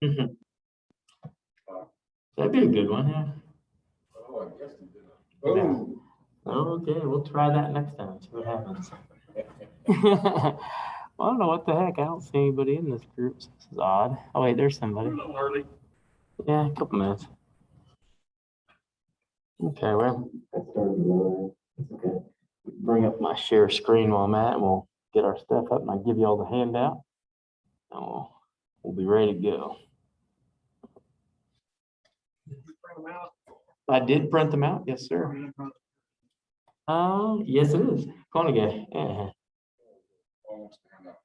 Mhm. That'd be a good one, yeah. Oh, I guess you did. Yeah. Oh. Okay, we'll try that next time, see what happens. Well, I don't know what the heck. I don't see anybody in this group. So this is odd. Oh wait, there's somebody. Yeah, a couple minutes. Okay, well, that started. It's okay. Bring up my share screen while I'm at, and we'll get our stuff up, and I'll give you all the handout. And we'll be ready to go. I did print them out, yes, sir. Yes, it is. Koenige. Yeah. Almost hand out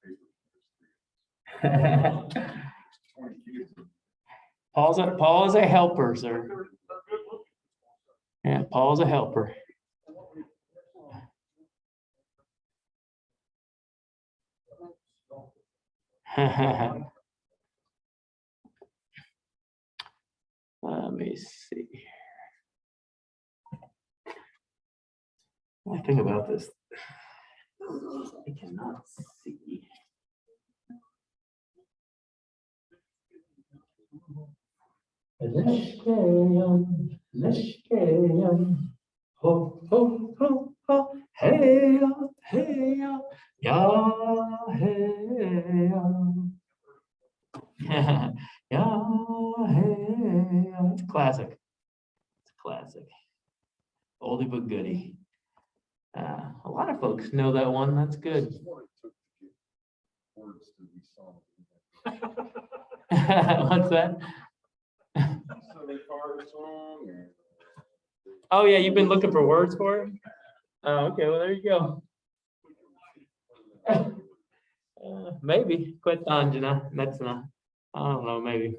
paper. Paul is a helper, sir. Yeah, Paul's a helper. Let me see. One thing about this, I cannot see. Ho, ho, ho, ho, hey, hey, yeah, hey, yeah, hey, it's classic. It's classic. Oldie but goodie. A lot of folks know that one. That's good. What's that? Oh yeah, you've been looking for words for it? Oh, okay, well there you go. Maybe Quetanjana, Metsana. I don't know, maybe.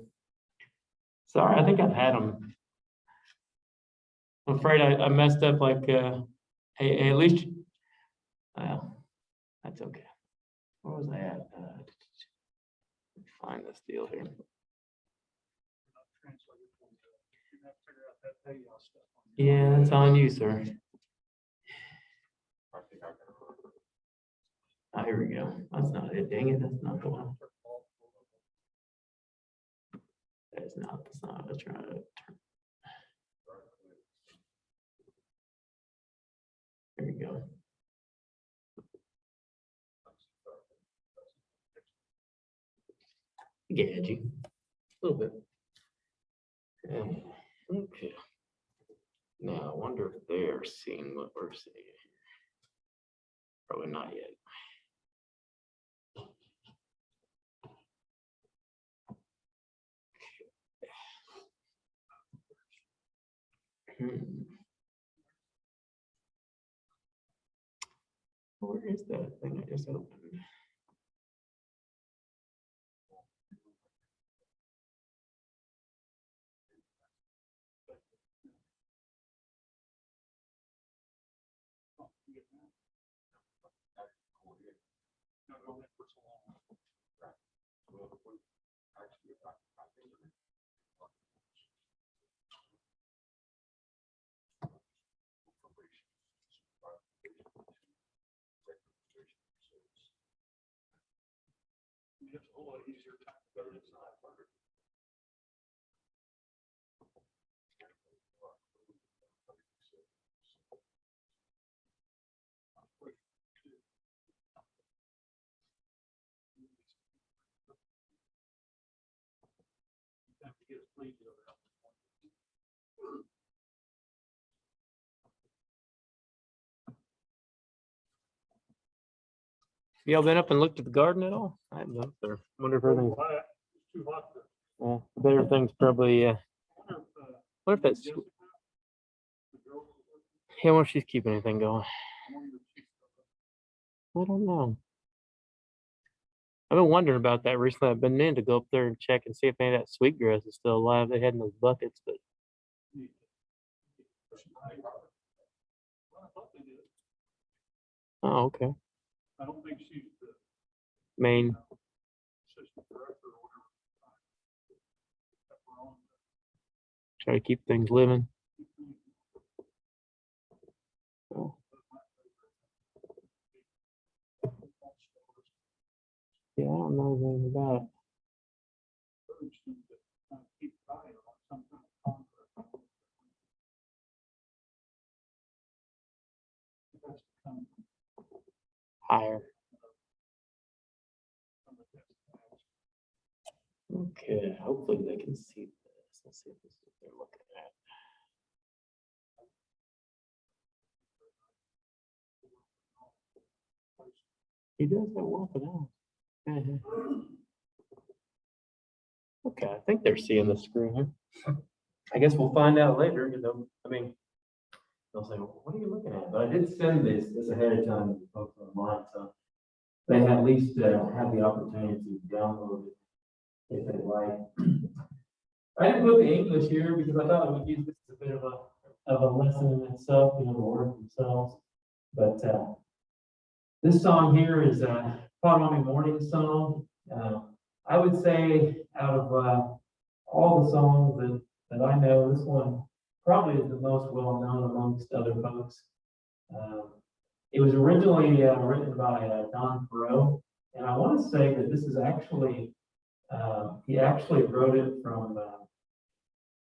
Sorry, I think I've had them. I'm afraid I messed up like, hey, at least, well, that's okay. Where was I at? Find this deal here. Yeah, it's on you, sir. Oh, here we go. That's not it. Dang it, that's not the one. That's not what I'm trying to turn. There we go. Get you a little bit. Okay. Now I wonder if they're seeing what we're seeing. Probably not yet. Where is that thing I just opened? It's a whole lot easier time, but it's not. Y'all been up and looked at the garden at all? I haven't been up there. Wonder if everything's too hot. Yeah, I bet everything's probably. What if that's? Yeah, I wonder if she's keeping anything going. I don't know. I've been wondering about that recently. I've been meaning to go up there and check and see if any of that sweetgrass is still alive. They had in those buckets, but. Oh, okay. I don't think she's the main assistant director or whatever. Try to keep things living. Oh. Yeah, I don't know anything about it. Higher. Okay, hopefully they can see this. Let's see if this is what they're looking at. He does have walking out. Okay, I think they're seeing the screen here. I guess we'll find out later, you know, I mean, they'll say, well, what are you looking at? But I did send this ahead of time to folks online, so they at least have the opportunity to download it if they like. I didn't put the English here because I thought I would use this as a bit of a lesson in itself, you know, the words themselves. But this song here is a Potawatomi morning song. I would say out of all the songs that I know, this one probably is the most well known amongst other folks. It was originally written by Don Perot, and I want to say that this is actually he actually wrote it from.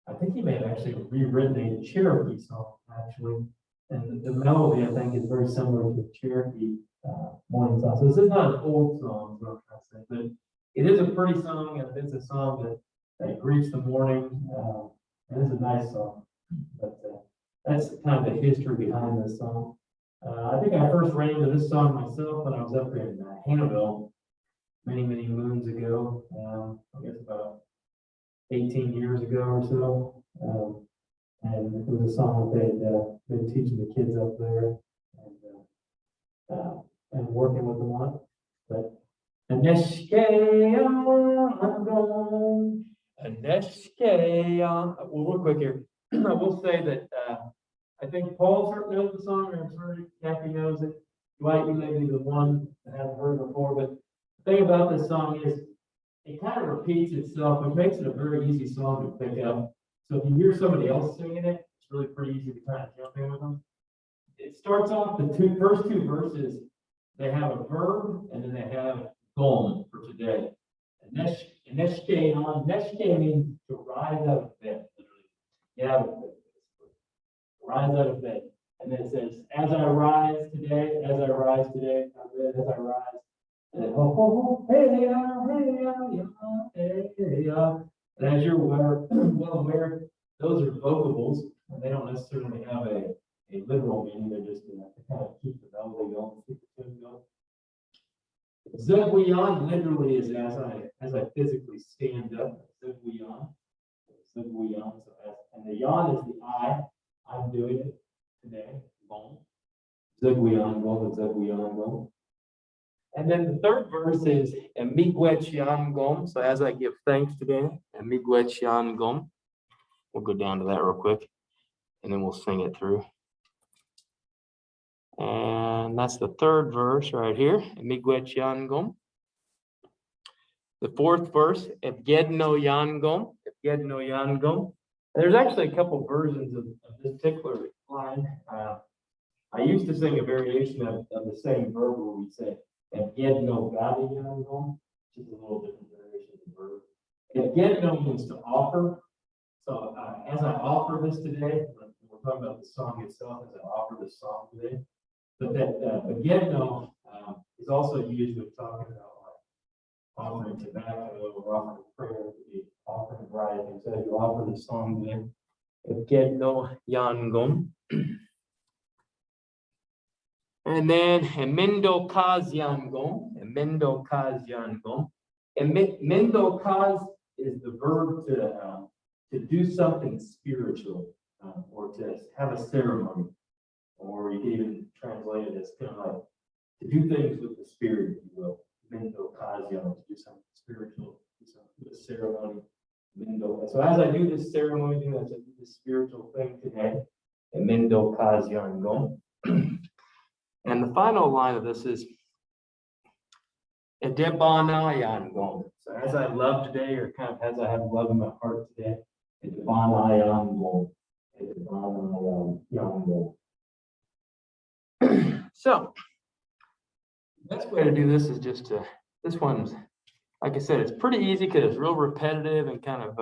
I think he may have actually rewritten a Cherokee song actually, and the melody I think is very similar to the Cherokee morning song. So this is not an old song, is what I'm trying to say, but it is a pretty song, and it's a song that greets the morning. And it's a nice song, but that's kind of the history behind this song. I think I first ran into this song myself when I was up in Hannibal many moons ago. I guess about 18 years ago or so. And it was a song that they'd been teaching the kids up there and working with them on. But well, real quick here, I will say that I think Paul certainly knows the song, or I'm sure Kathy knows it. Dwight, you may be the one that hasn't heard it before, but the thing about this song is it kind of repeats itself, which makes it a very easy song to pick up. So if you hear somebody else singing it, it's really pretty easy to kind of jump in with them. It starts off the first two verses, they have a verb and then they have gom for today. Neshke means to rise out of bed, literally. Get out of bed. Rise out of bed. And then it says, as I rise today, as I rise. And then, ho, ho, ho, hey, and as you're well aware, those are vocables, and they don't necessarily have a literal meaning. They're just to kind of keep the melody going, keep the tune going. Zugwiyan literally is as I physically stand up. Zugwiyan. So and the yan is the I. I'm doing it today. Gom. Zugwiyan gom. And then the third verse is Miigwech yan gom. So as I give thanks today, Miigwech yan gom. We'll go down to that real quick, and then we'll sing it through. And that's the third verse right here, Miigwech yan gom. The fourth verse, Evgedno yan gom. There's actually a couple versions of this particular line. I used to sing a variation of the same verb where we say Evgedno gadi yan gom, which is a little different variation of the verb. Evgedno means to offer. So as I offer this today, we're talking about the song itself, as I offer this song today. But that Evgedno is also used with talking about offering tobacco or offering prayer, offering a variety of things. So you offer the song there. Evgedno yan gom. And then Mendo kaz yan gom. Mendo kaz is the verb to do something spiritual or to have a ceremony. Or you can even translate it as kind of like to do things with the spirit, if you will. Mendo kazyan, to do something spiritual, do something with a ceremony. Mendo. So as I do this ceremony, as I do this spiritual thing today, Mendo kazyan gom. And the final line of this is Edebanayan gom. So as I love today, or kind of as I have love in my heart today, Edebanayan gom. Edebanayan gom. So, the best way to do this is just to, this one's, like I said, it's pretty easy because it's real repetitive and kind of,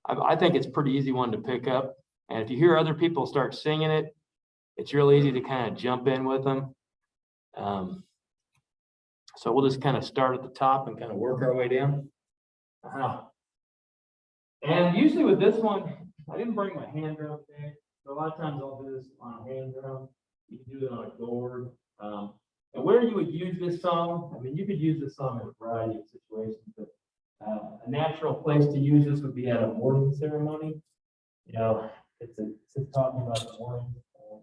I think it's a pretty easy one to pick up. And if you hear other people start singing it, it's real easy to kind of jump in with them. So we'll just kind of start at the top and kind of work our way down. And usually with this one, I didn't bring my hand drum today. So a lot of times I'll do this on a hand drum. You can do it on a gourd. And where you would use this song, I mean, you could use this song in a variety of situations, but a natural place to use this would be at a morning ceremony. You know, it's talking about the morning,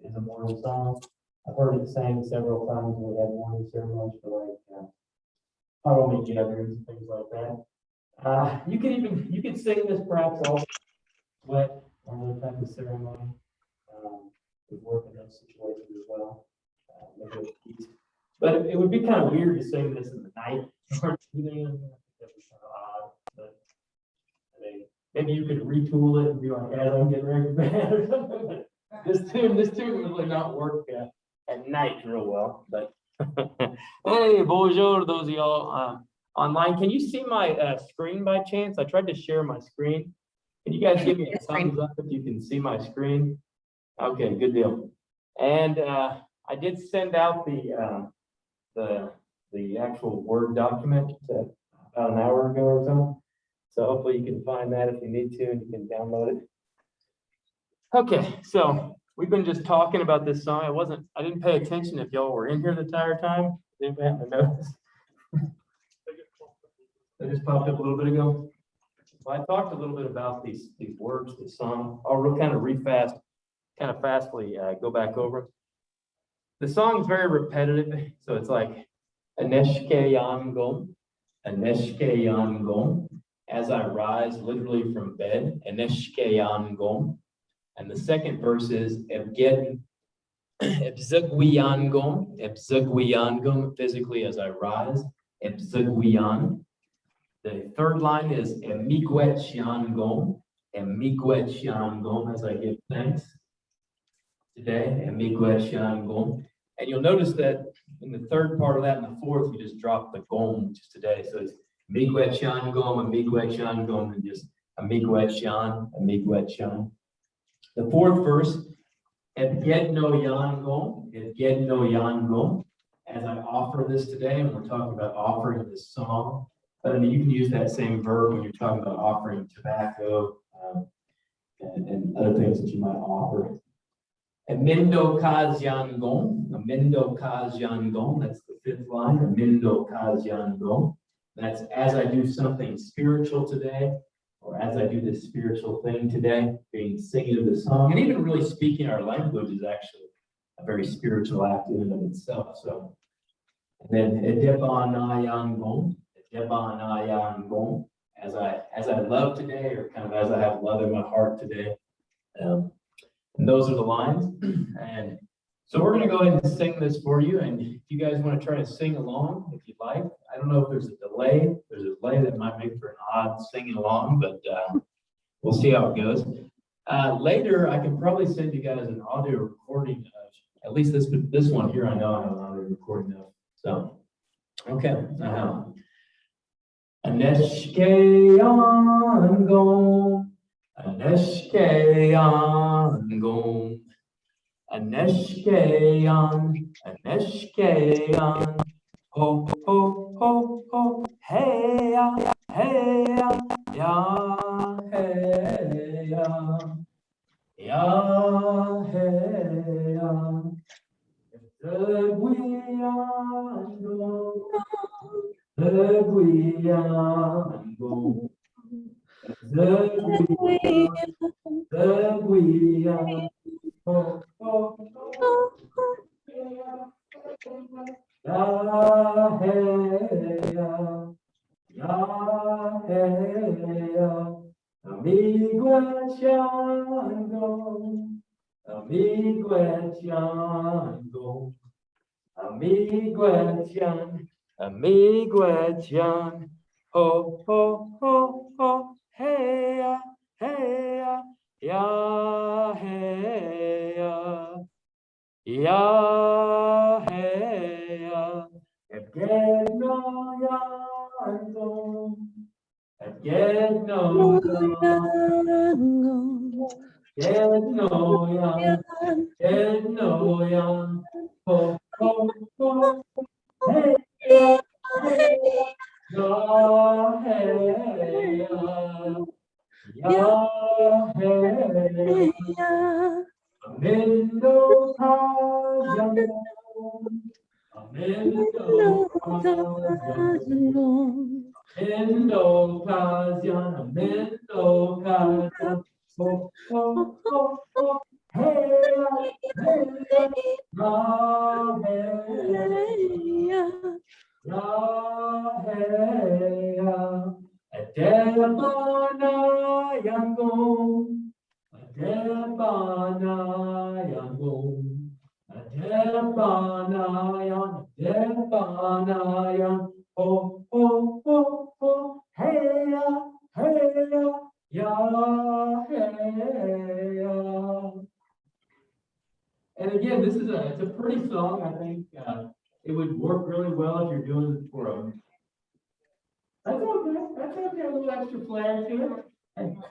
is a morning song. I've heard it sang several times when we had morning ceremonies for like home gatherings and things like that. You could sing this perhaps all wet or other type of ceremony. Would work in those situations as well. Maybe with peace. But it would be kind of weird to sing this in the night. Or evening. I think that'd be kind of odd. But I mean, maybe you could retool it and be like, as I'm getting ready to bed or something. This tune would not work at night real well. But hey, bonjour, those of y'all online. Can you see my screen by chance? I tried to share my screen. Can you guys give me a thumbs up if you can see my screen? Okay, good deal. And I did send out the actual Word document about an hour ago or so. So hopefully you can find that if you need to, and you can download it. Okay, so we've been just talking about this song. I didn't pay attention if y'all were in here the entire time. Did anybody happen to notice? They just popped up a little bit ago. Well, I talked a little bit about these words, the song. I'll kind of fastly go back over. The song is very repetitive, so it's like Aneshke Yangom, Aneshke Yangom, as I rise literally from bed, Aneshke Yangom. And the second verse is Ebged Ebzegwiyangom, Ebzegwiyangom, physically as I rise, Ebzegwiyan. The third line is Emigwet Yangom, Emigwet Yangom, as I give thanks today, Emigwet Yangom. And you'll notice that in the third part of that and the fourth, you just drop the gom just today. So it's Migwet Yangom, Emigwet Yangom, and just Emigwet Yan, Emigwet Yan. The fourth verse, Ebgedno Yangom, Ebgedno Yangom, as I offer this today, and we're talking about offering this song. But I mean, you can use that same verb when you're talking about offering tobacco and other things that you might offer. Amindo Kaz Yangom, Amindo Kaz Yangom, that's the fifth line, Amindo Kaz Yangom. That's as I do something spiritual today, or as I do this spiritual thing today, being singing of the song, and even really speaking our language is actually a very spiritual act in and of itself. So, and then Edebana Yangom, Edebana Yangom, as I love today, or kind of as I have love in my heart today. And those are the lines. And so we're going to go ahead and sing this for you. And if you guys want to try to sing along, if you'd like, I don't know if there's a delay. There's a delay that might make for an odd singing along, but we'll see how it goes. Later, I can probably send you guys an audio recording of, at least this one here, I know I have an audio recording of. So, okay. Aneshke Yangom, Aneshke Yangom, Aneshke Yang, Aneshke Yang, ho, ho, ho, ho, hey ya, ya, hey ya, ya, hey ya, the Guiyango, the Guiyango, oh, oh, oh, ya, hey, ya, hey, Amigwet Yango, Amigwet Yango, Amigwet Yan, Amigwet Yan, ho, ho, ho, ho, hey ya, ya, hey ya, hey ya, Ebgedno Yango, Ebgedno Yango, Enoyan, Enoyan, ho, ho, ho, hey, ya, hey, ya, hey, ya, hey, Amendo Kajan, Amendo Kajan, Amendo Kajan, Amendo Kajan, ho, ho, ho, ho, hey, hey, ya, hey, ya, Adebana Yangon, Adebana Yangon, Adebana Yan, Adebana Yan, ho, ho, ho, ho, hey, ya, hey, ya. And again, it's a pretty song. I think it would work really well if you're doing it for a. That's okay. That's okay. A little extra flair to it. And-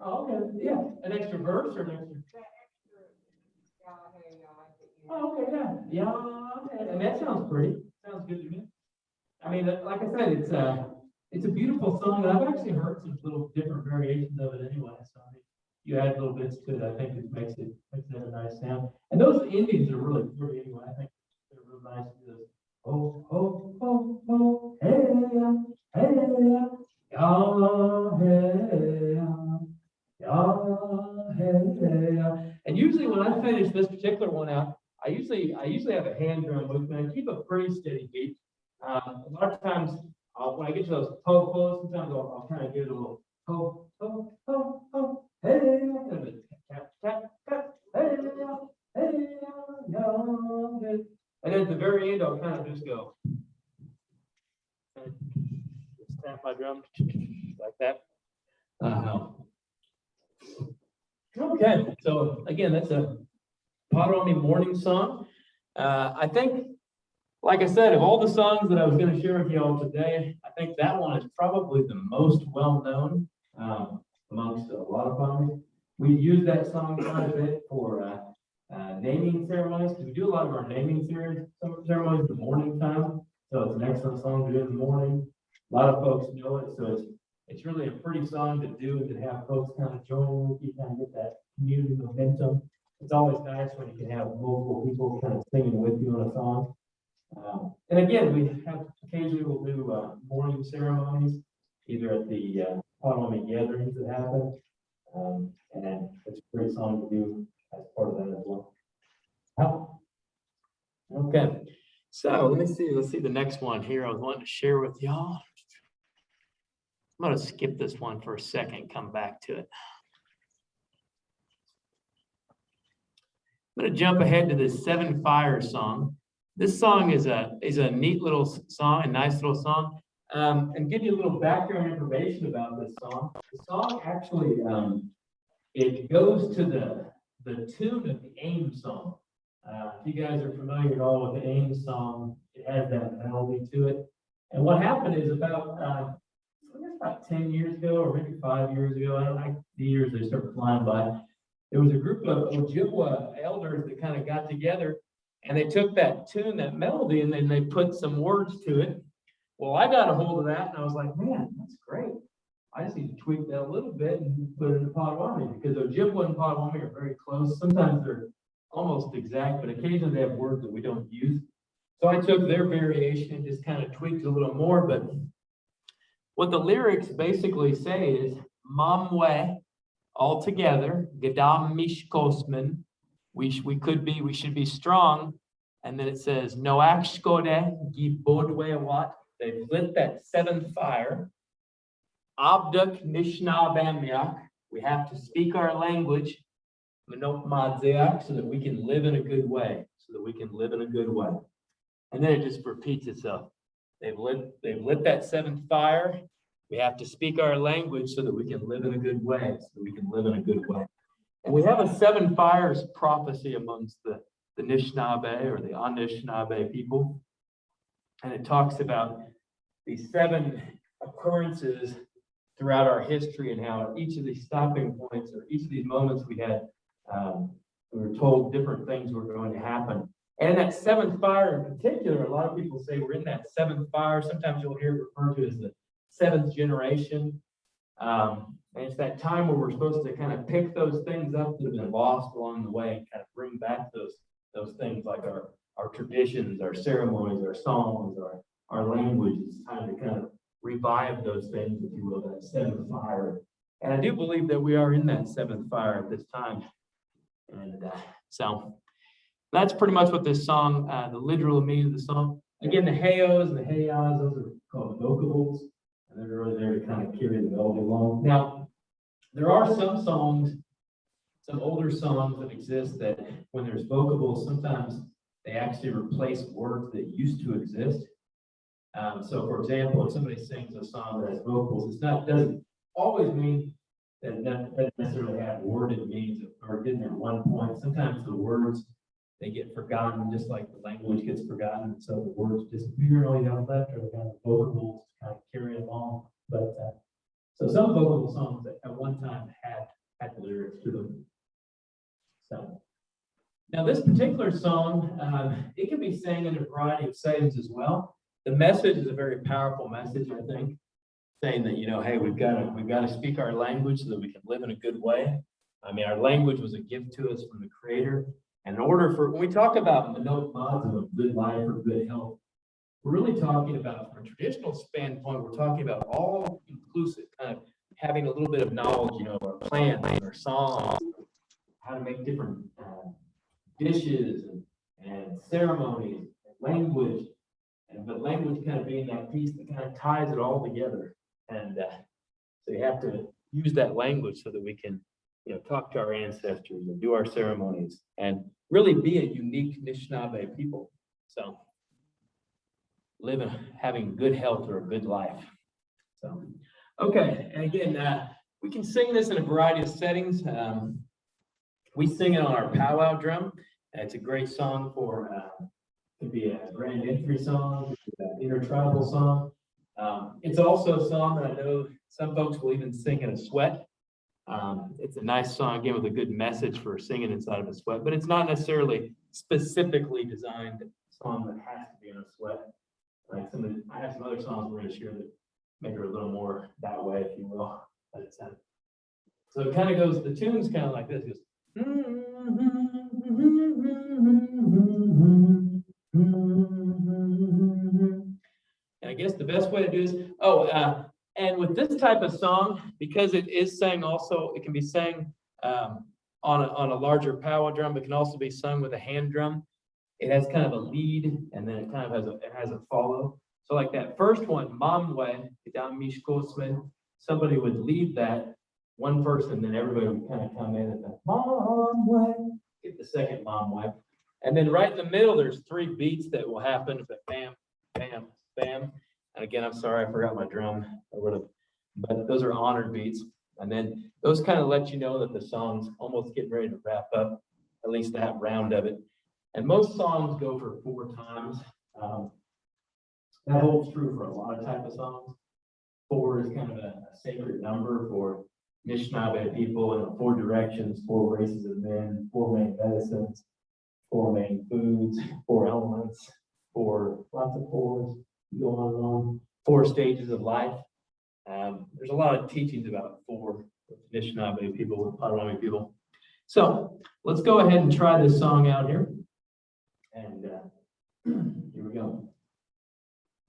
oh, okay. Yeah, an extra verse or an extra. Oh, okay. Yeah. And that sounds pretty. Sounds good to me. I mean, like I said, it's a beautiful song. And I've actually heard some little different variations of it anyway. So I mean, you add little bits to it. I think it makes it a nice sound. And those endings are really pretty anyway. I think they're real nice to this. Oh, oh, oh, oh, hey, hey, and usually when I finish this particular one out, I usually have a hand drum with me. I keep a pretty steady beat. A lot of times, when I get to those po, sometimes I'll kind of give it a little po, po, po, po, hey, tap, tap, tap, hey, hey, hey. And then at the very end, I'll kind of just go. Just tap my drum like that. Okay, so again, that's a Potawatomi morning song. I think, like I said, of all the songs that I was going to share with you all today, I think that one is probably the most well-known amongst a lot of Potawatomi. We use that song quite a bit for naming ceremonies, because we do a lot of our naming ceremonies in the morning time. So it's an excellent song to do in the morning. A lot of folks know it, so it's really a pretty song to do and to have folks kind of join with you, kind of get that community momentum. It's always nice when you can have multiple people kind of singing with you on a song. And again, we have occasionally we'll do morning ceremonies, either at the Potawatomi gatherings that happen. And it's a great song to do as part of that as well. Okay, so let me see. Let's see the next one here. I was wanting to share with y'all. I'm going to skip this one for a second, come back to it. I'm going to jump ahead to this Seven Fires song. This song is a neat little song, a nice little song, and give you a little background information about this song. The song actually, it goes to the tune of the AIM song. If you guys are familiar at all with the AIM song, it has that melody to it. And what happened is about 10 years ago, or maybe 5 years ago, I don't know, the years they start flying by. There was a group of Ojibwa elders that kind of got together, and they took that tune, that melody, and then they put some words to it. Well, I got a hold of that, and I was like, man, that's great. I just need to tweak that a little bit and put it in Potawatomi, because Ojibwa and Potawatomi are very close. Sometimes they're almost exact, but occasionally they have words that we don't use. So I took their variation and just kind of tweaked it a little more, but what the lyrics basically say is, Mamwe, all together, Gadam Mishkosman, we should be strong. And then it says, Noak Shkode, Gibodwe Wat, they've lit that seventh fire. Abduk Nishna Bamyak, we have to speak our language, Manok Madzeak, so that we can live in a good way, And then it just repeats itself. They've lit that seventh fire. We have to speak our language so that we can live in a good way, And we have a seven fires prophecy amongst the Anishinaabe or the Anishinaabe people. And it talks about these seven occurrences throughout our history and how at each of these stopping points or each of these moments we were told different things were going to happen. And in that seventh fire in particular, a lot of people say we're in that seventh fire. Sometimes you'll hear it referred to as the seventh generation. And it's that time where we're supposed to kind of pick those things up that have been lost along the way and kind of bring back those things like our traditions, our ceremonies, our songs, our language. It's time to kind of revive those things, if you will, that seventh fire. And I do believe that we are in that seventh fire at this time. And so that's pretty much what this song, the literal meaning of the song. Again, the heos and the heyas, those are called vocables. And they're really there to kind of carry the melody along. Now, there are some songs, some older songs that exist that when there's vocables, sometimes they actually replace words that used to exist. So for example, if somebody sings a song that has vocals, doesn't always mean that it doesn't necessarily have worded meanings or didn't at one point. Sometimes the words, they get forgotten, just like the language gets forgotten. So the words disappear, all you have left are the kind of vocables to kind of carry along. But so some vocal songs that at one time had the lyrics to them. So now this particular song, it can be sang in a variety of settings as well. The message is a very powerful message, I think, saying that, you know, hey, we've got to speak our language so that we can live in a good way. I mean, our language was a gift to us from the Creator. And in order for, when we talk about the note mods of good life or good health, we're really talking about, from a traditional standpoint, we're talking about all inclusive, kind of having a little bit of knowledge, you know, our plants, our songs, how to make different dishes and ceremonies, and language. But language kind of being that piece that kind of ties it all together. And so you have to use that language so that we can, you know, talk to our ancestors and do our ceremonies and really be a unique Anishinaabe people. So having good health or a good life. So, okay. And again, we can sing this in a variety of settings. We sing it on our powwow drum. It's a great song for, it could be a grand entry song, an intertribal song. It's also a song that I know some folks will even sing in a sweat. It's a nice song, again, with a good message for singing inside of a sweat, but it's not necessarily specifically designed song that has to be in a sweat. Like I have some other songs we're going to share that make it a little more that way, if you will. But it's, so it kind of goes, the tune's kind of like this. It goes, and I guess the best way to do this, and with this type of song, because it is sang also, it can be sang on a larger powwow drum, but can also be sung with a hand drum. It has kind of a lead, and then it kind of has a follow. So like that first one, Mamwe, somebody would lead that one person, then everybody would kind of come in and then Mamwe, get the second Mamwe. And then right in the middle, there's three beats that will happen. But bam, bam, bam. And again, I'm sorry, I forgot my drum. But those are honored beats. And then those kind of let you know that the song's almost getting ready to wrap up, at least that round of it. And most songs go for 4 times. That holds true for a lot of type of songs. 4 is kind of a sacred number for Anishinaabe people, and 4 directions, 4 races of men, 4 main medicines, 4 main foods, 4 elements, 4 lots of 4s, go on and on. 4 stages of life. There's a lot of teachings about 4 with Anishinaabe people, with Potawatomi people. So let's go ahead and try this song out here. And here we go.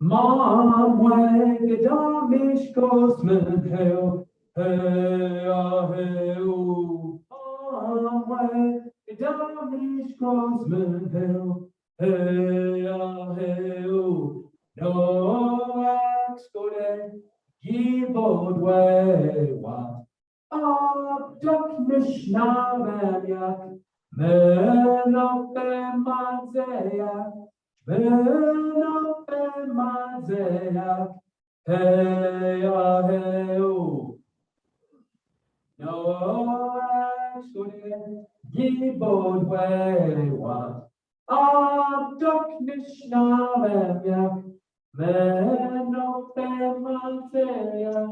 Mamwe gedamish kosmen heo heo heo. Mamwe gedamish kosmen heo heo heo. No axkode gibod wewa. Abduk mishnavemyak. Menope madzeyak. Menope madzeyak. Heya heyo. No axkode gibod wewa. Abduk mishnavemyak. Menope madzeyak.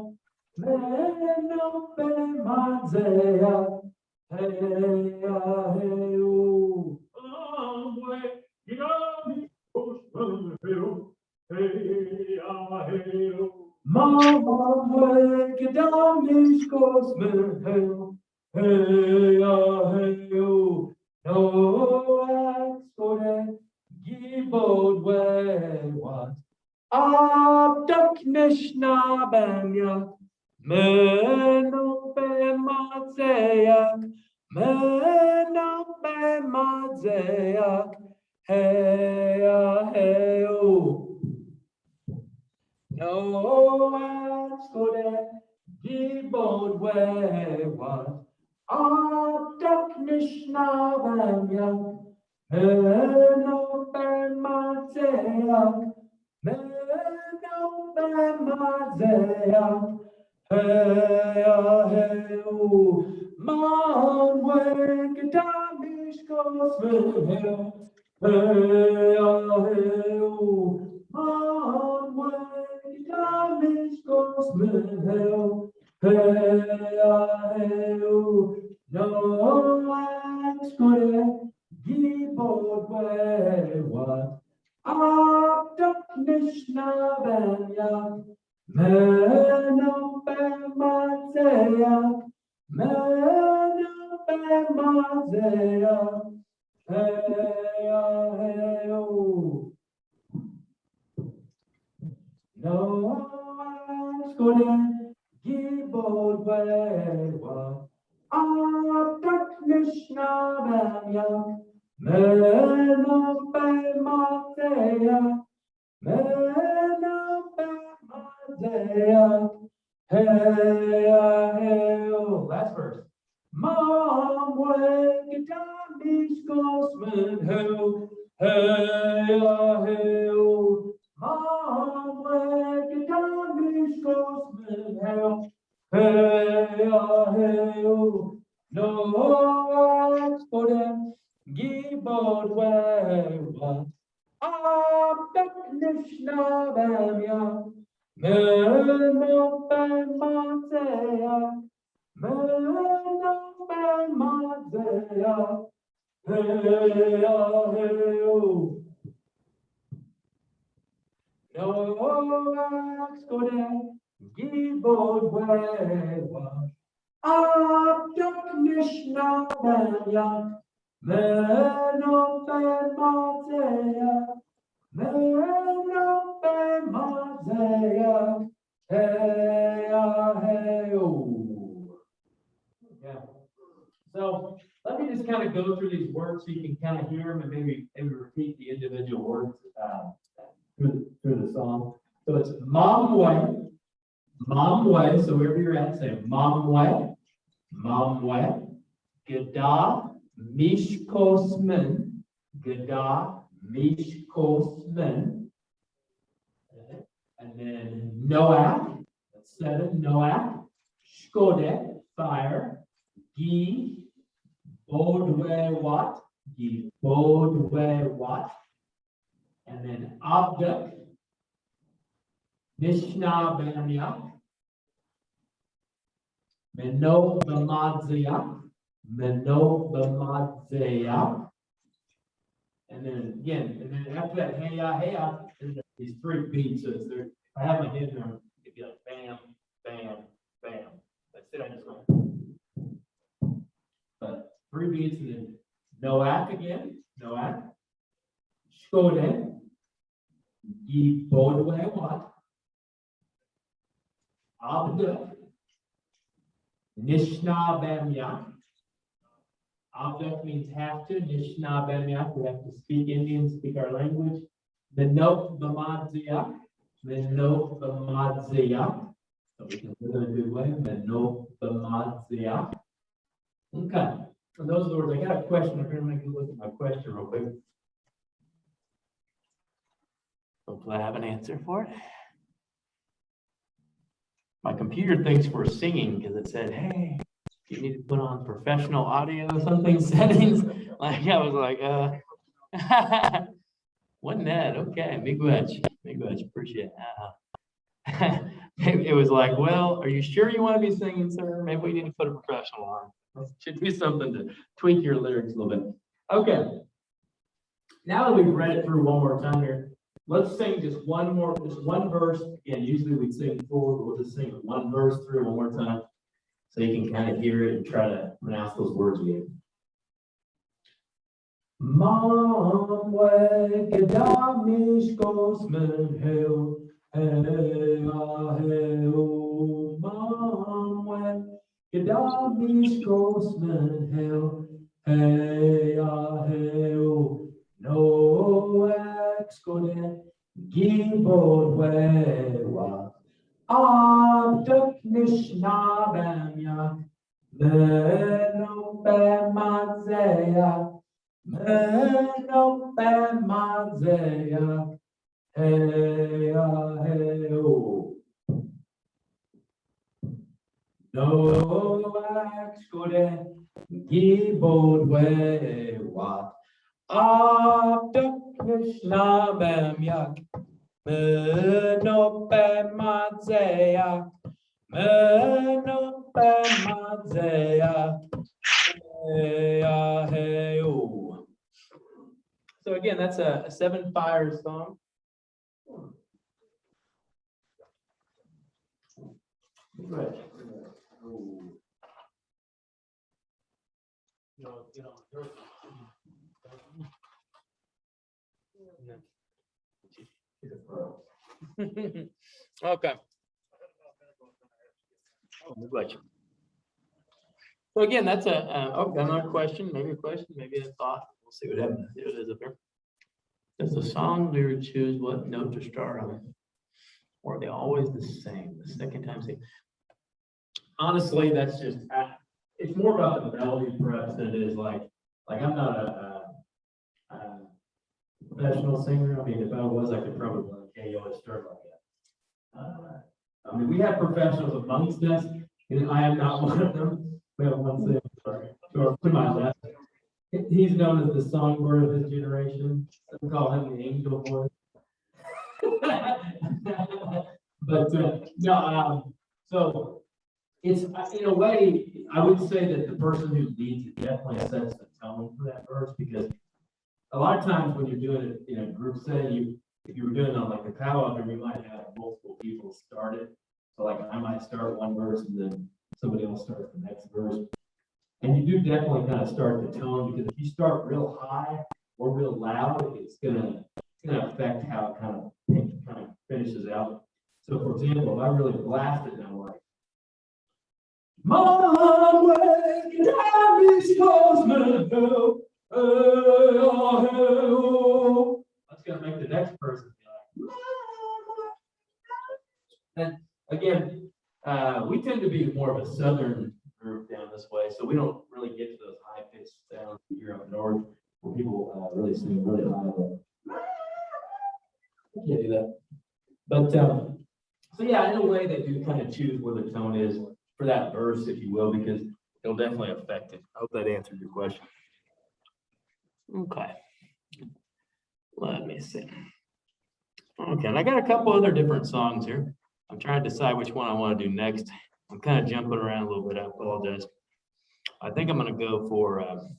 Meno Bemazea, hey, hey, oh. Mama, gedamisch kosmer, hey, hey, oh. No, skore, gibod we what? Abdak nishnabenya, meno bematzeyak, meno bematzeyak, hey, hey, oh. No, skore, gibod we what? Abdak nishnabenya, meno bematzeyak, Meno Bemazea, hey, hey, oh, man, wake damish kosmel, hey, hey, oh, man, wake damish kosmel, hey, oh, no, I'm gonna give away what. Abdak nishnabenya, meno bemazea, meno bemazea, hey, hey, oh. No one's gonna give away what Abdak nishnabenya, meno bemazea, hey, oh, last verse. Mom, wake down these Scotsmen, hey, oh. Mom, wake down these Scotsmen, hey, oh. No one's for them, give out where what. Abdak nishnabenya, meno bemazea, meno bemazea, hey, oh. No axe gonna give away what Abdak nishnabenya, meno bemazea, meno bemazea, hey, oh. Yeah. So let me just kind of go through these words so you can kind of hear them and maybe repeat the individual words through the song. So it's Momwe, Momwe. So wherever you're at, say Momwe, Momwe, Gada, Mishkosman, Gada, Mishkosman, and then Noach, that's 7, Noach, Shkodek, fire, Gi, Bodwe what? Gi, Bodwe what? And then Abdak, Nishnabenya, Meno Bemazea, Meno Bemazea. And then again, and then after that, hey, there's these 3 beats. So there, if I have my hand drum, it'd be like bam, bam, bam. That's it, I just went. But 3 beats and then Noach again, Noach, Shkodek, Gi Bodwe what? Abdak, Nishnabenya. Abdak means have to. Nishnabenya, we have to speak Indian, speak our language. Meno Bemazea, Meno Bemazea. So we can live in a good way. Meno Bemazea. Okay. And those are the words. I got a question. I'm going to look at my question real quick. Hopefully I have an answer for it. My computer thinks we're singing because it said, hey, you need to put on professional audio something settings. Like I was like, wasn't that okay? Miigwech, appreciate it. it was like, well, are you sure you want to be singing, sir? Maybe we need to put a professional on. Should do something to tweak your lyrics a little bit. Okay. Now that we've read it through one more time here, let's sing just one verse. Again, usually we sing full, but we'll just sing one verse through one more time so you can kind of hear it and try to pronounce those words again. Mom, wake mich Gosman hill, hey, oh, Mom, wake mich Gosman hill, hey, oh, no ex goden, gibod wewa, abduk nish nabem yak, meno bemazeya. No axkode gibod wewa abduk Krishna bem yak meno bemazeya So again, that's a Seven Fires song. Right. Okay. So again, that's another question, maybe a thought. We'll see what happens. Here it is up here. Does the song lyric choose what note to start on? Or are they always the same? The second time same. Honestly, that's just it's more about the melody perhaps than it is like I'm not a professional singer. I mean, if I was, I could probably like, hey, you always start like that. I mean, we have professionals amongst us, and I am not one of them. We have one singer, sorry, to my left. He's known as the songbird of his generation. Some call him the angel voice. But no, so it's in a way, I would say that the person who leads it definitely sets the tone for that verse, because a lot of times when you're doing it in a group setting, if you were doing it on like a powwow, you might have multiple people start it. So like I might start one verse and then somebody else starts the next verse. And you do definitely kind of start the tone, because if you start real high or real loud, it's gonna affect how it kind of finishes out. So for example, if I really blast it and I'm like, Mom, wake down this postman, that's gonna make the next person be like, Mom. And again, we tend to be more of a southern group down this way, so we don't really get to those high pitched sounds here up north where people really sing really high. Can't do that. But so yeah, in a way they do kind of choose where the tone is for that verse, if you will, because it'll definitely affect it. I hope that answered your question. Okay. Let me see. Okay, and I got a couple other different songs here. I'm trying to decide which one I want to do next. I'm kind of jumping around a little bit. I apologize. I think I'm going to go for, I'm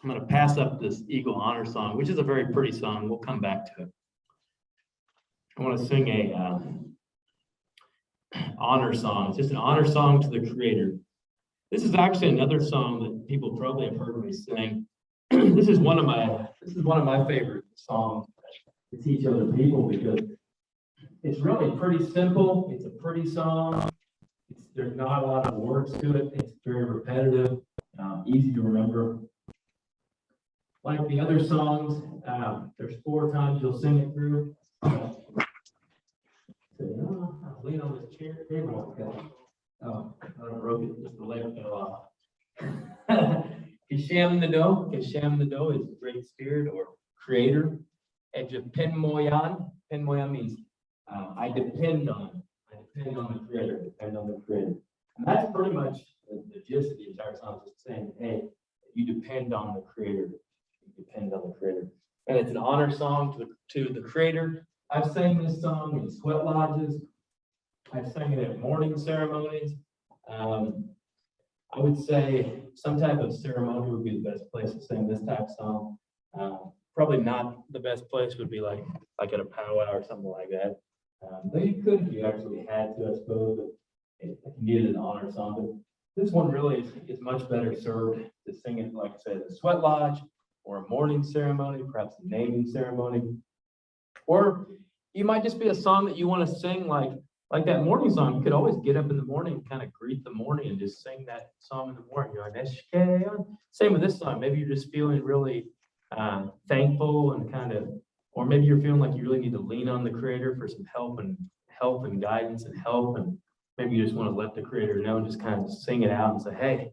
going to pass up this Eagle Honor song, which is a very pretty song. We'll come back to it. I want to sing a honor song. It's just an honor song to the Creator. This is actually another song that people probably have heard me sing. This is one of my favorite songs to teach other people, because it's really pretty simple. It's a pretty song. There's not a lot of words to it. It's very repetitive, easy to remember. Like the other songs, there's 4 times you'll sing it through. I'll lean on this chair table. Oh, I broke it, just the leg fell off. Kishem Nado is Great Spirit or Creator. Penmoyan means I depend on the Creator, And that's pretty much the gist of the entire song, just saying, hey, you depend on the Creator. And it's an honor song to the Creator. I've sang this song in sweat lodges. I've sang it at morning ceremonies. I would say some type of ceremony would be the best place to sing this type of song. Probably not the best place would be like at a powwow or something like that. Though you could if you actually had to, I suppose, but if you needed an honor song. But this one really is much better served to sing it, like I said, at a sweat lodge or a morning ceremony, perhaps a naming ceremony. Or you might just be a song that you want to sing like that morning song. You could always get up in the morning and kind of greet the morning and just sing that song in the morning. You're like, "Eshke." Same with this song. Maybe you're just feeling really thankful and kind of, or maybe you're feeling like you really need to lean on the Creator for some help and guidance and help. And maybe you just want to let the Creator know and just kind of sing it out and say, "Hey,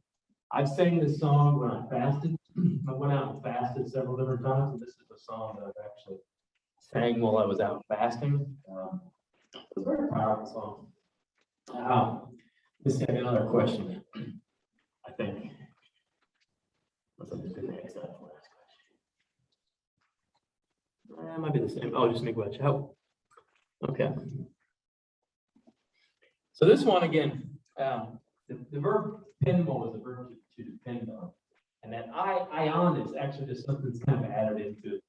I've sang this song when I fasted. I went out and fasted several different times, and this is the song that I've actually sang while I was out fasting." It's a very powerful song. Let's see, I got another question. I think. Let's just do the next one. It might be the same. Oh, just make watch out. Okay. So this one again, the verb pinball is the verb to depend on. And that ion is actually just something that's kind of added into it.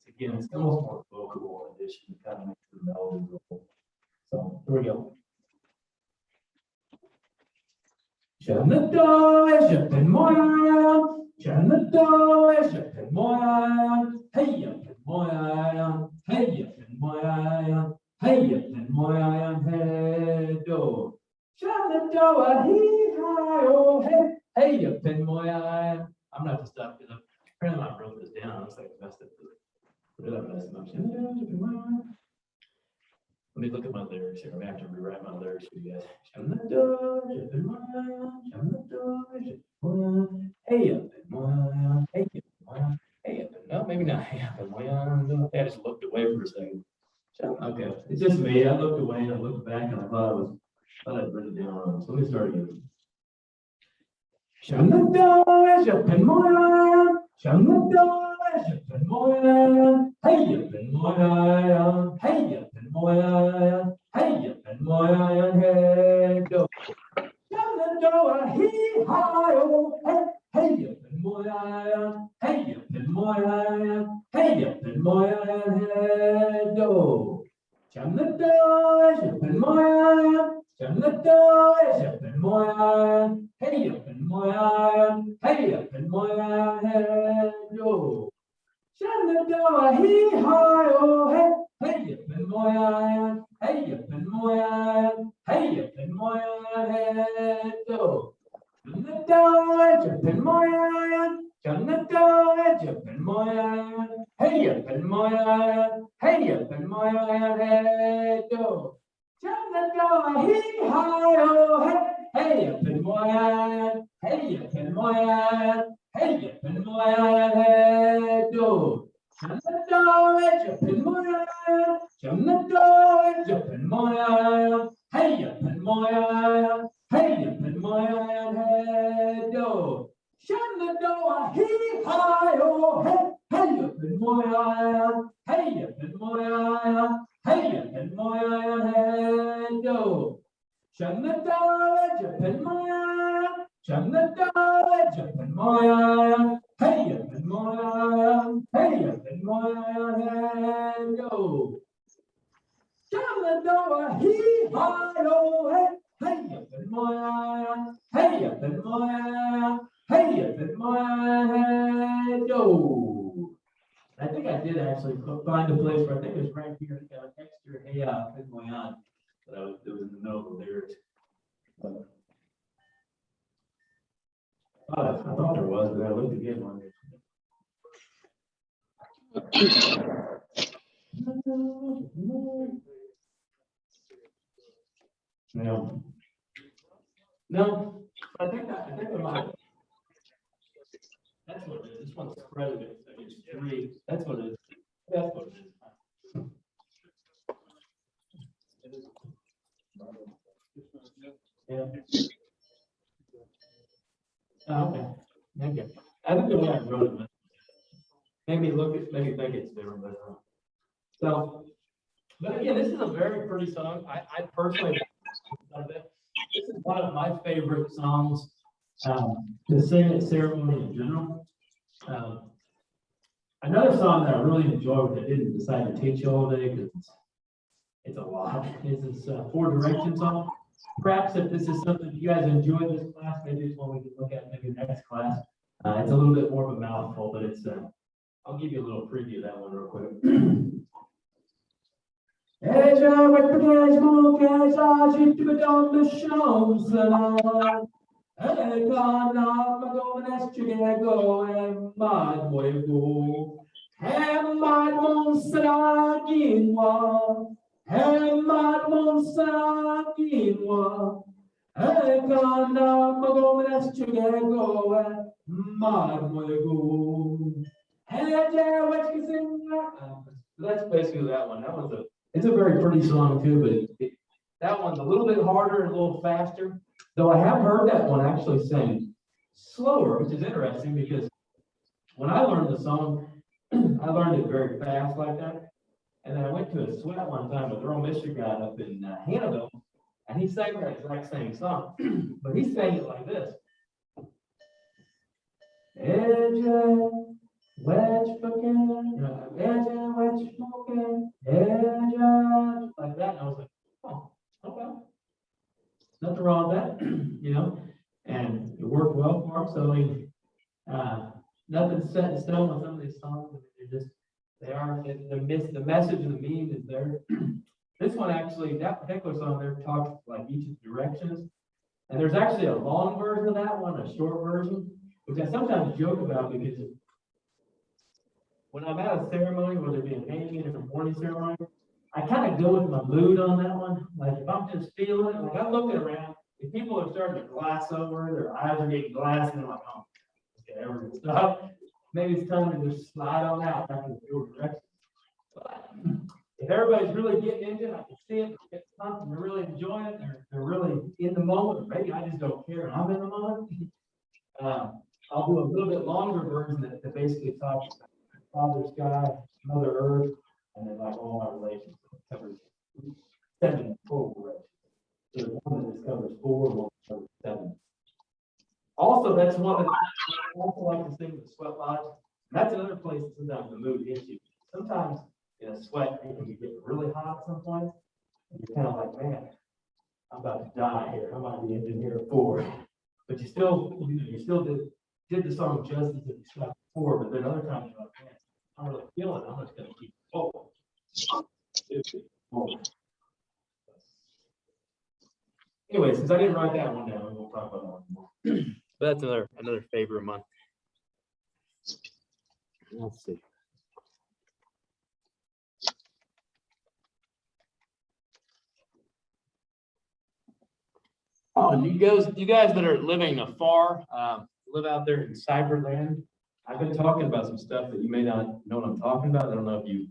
Again, it's almost more vocable addition to kind of make the melody roll. So here we go. Shanada, Japan Moya, Shanada, Japan Moya, hey, Japan Moya, hey, Japan Moya, hey, Japan Moya, hey, do. Shanada, hee, hi, oh, hey, Japan Moya. I'm not just stuck because apparently I wrote this down. I was like, messed up. Really messed up. Shanada, Japan Moya. Let me look at my lyrics here. I'm gonna have to rewrite my lyrics for you guys. Hey, no, maybe not. I just looked away for a second. Okay, it's just me. I looked away and I looked back and I thought I'd written it down wrong. So let me start again. I think I did actually find a place where I think it was right here. I got an extra hey going on, but it was in the middle of the lyrics. I thought there was, but I looked again one day. No, I think I might. That's what it is. This one's spread against three. That's what it is. That's what it is. Yeah. Oh, okay. Okay. I think the way I wrote it, maybe think it's different, but so. But again, this is a very pretty song. I personally This is one of my favorite songs to sing at ceremony in general. Another song that I really enjoy, but I didn't decide to teach you all day because it's a lot, is this Four Direction song. Perhaps if this is something you guys enjoy this class, maybe it's one we can look at maybe next class. It's a little bit more of a mouthful, but it's, I'll give you a little preview of that one real quick. That's basically that one. That one's it's a very pretty song too, but that one's a little bit harder and a little faster. Though I have heard that one actually sing slower, which is interesting because when I learned the song, I learned it very fast like that. And then I went to a sweat one time with Earl Michigan up in Hannibal, and he sang that exact same song, but he sang it like this. Like that, and I was like, oh, okay. Nothing wrong with that, you know, and it worked well for him. So, nothing's set in stone on some of these songs. They're just, the message and the meaning is there. This one actually, that particular song there talks like each of the directions. And there's actually a long version of that one, a short version, which I sometimes joke about because when I'm at a ceremony, whether it be a naming or a morning ceremony, I kind of go with my mood on that one. Like if I'm just feeling it, like I'm looking around, if people are starting to glass over, their eyes are getting glassy, and I'm like, oh, okay, everything stop. Maybe it's time to just slide on out back in the field direction. But if everybody's really getting into it, I can see it, it's something, they're really enjoying it, they're really in the moment, or maybe I just don't care and I'm in the moment. I'll do a little bit longer version that basically talks about Father Sky, Mother Earth, and then like all my relations. It covers 7 full directions. There's one that just covers 4, one that covers 7. Also, that's one that I also like to sing with Sweat Lodge. And that's another place that sometimes the mood hits you. Sometimes in a sweat, it can be getting really hot at some point. And you're kind of like, man, I'm about to die here. I might be engineer 4. But you still, you still did the song justice if you stopped 4, but then other times you're like, man, I'm really feeling it. I'm just going to keep going. Anyway, since I didn't write that one down, we'll talk about that one more. But that's another favorite of mine. Let's see. Oh, you guys that are living afar, live out there in Cyberland. I've been talking about some stuff that you may not know what I'm talking about. I don't know if you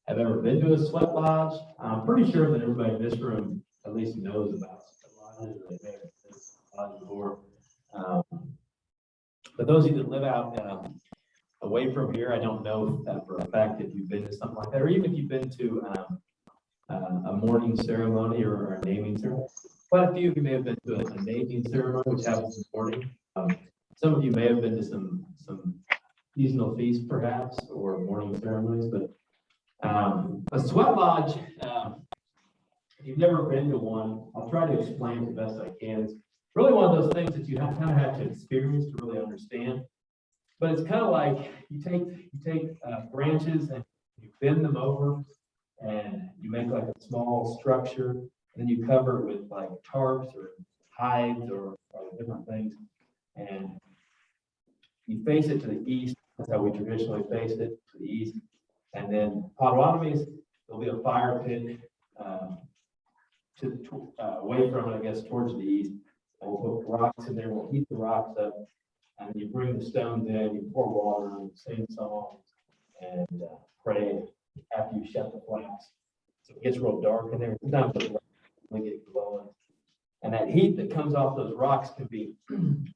have ever been to a sweat lodge. I'm pretty sure that everybody in this room at least knows about sweat lodges. Or they may have been to lodge before. But those of you that live out away from here, I don't know for a fact if you've been to something like that, or even if you've been to a morning ceremony or a naming ceremony. Quite a few of you may have been to a naming ceremony, which happens in the morning. Some of you may have been to some seasonal feasts, perhaps, or morning ceremonies. But a sweat lodge, if you've never been to one, I'll try to explain it the best I can. It's really one of those things that you kind of have to experience to really understand. But it's kind of like you take branches and you bend them over, and you make like a small structure, and then you cover it with like tarps or hides or different things, and you face it to the east. That's how we traditionally face it, to the east. And then Potawatomis, there'll be a fire pit away from it, I guess, towards the east. And we'll put rocks in there, we'll heat the rocks up, and you bring the stones in, you pour water on, sing songs, and pray after you shut the flames. So it gets real dark in there. Sometimes those rocks really get glowing. And that heat that comes off those rocks can be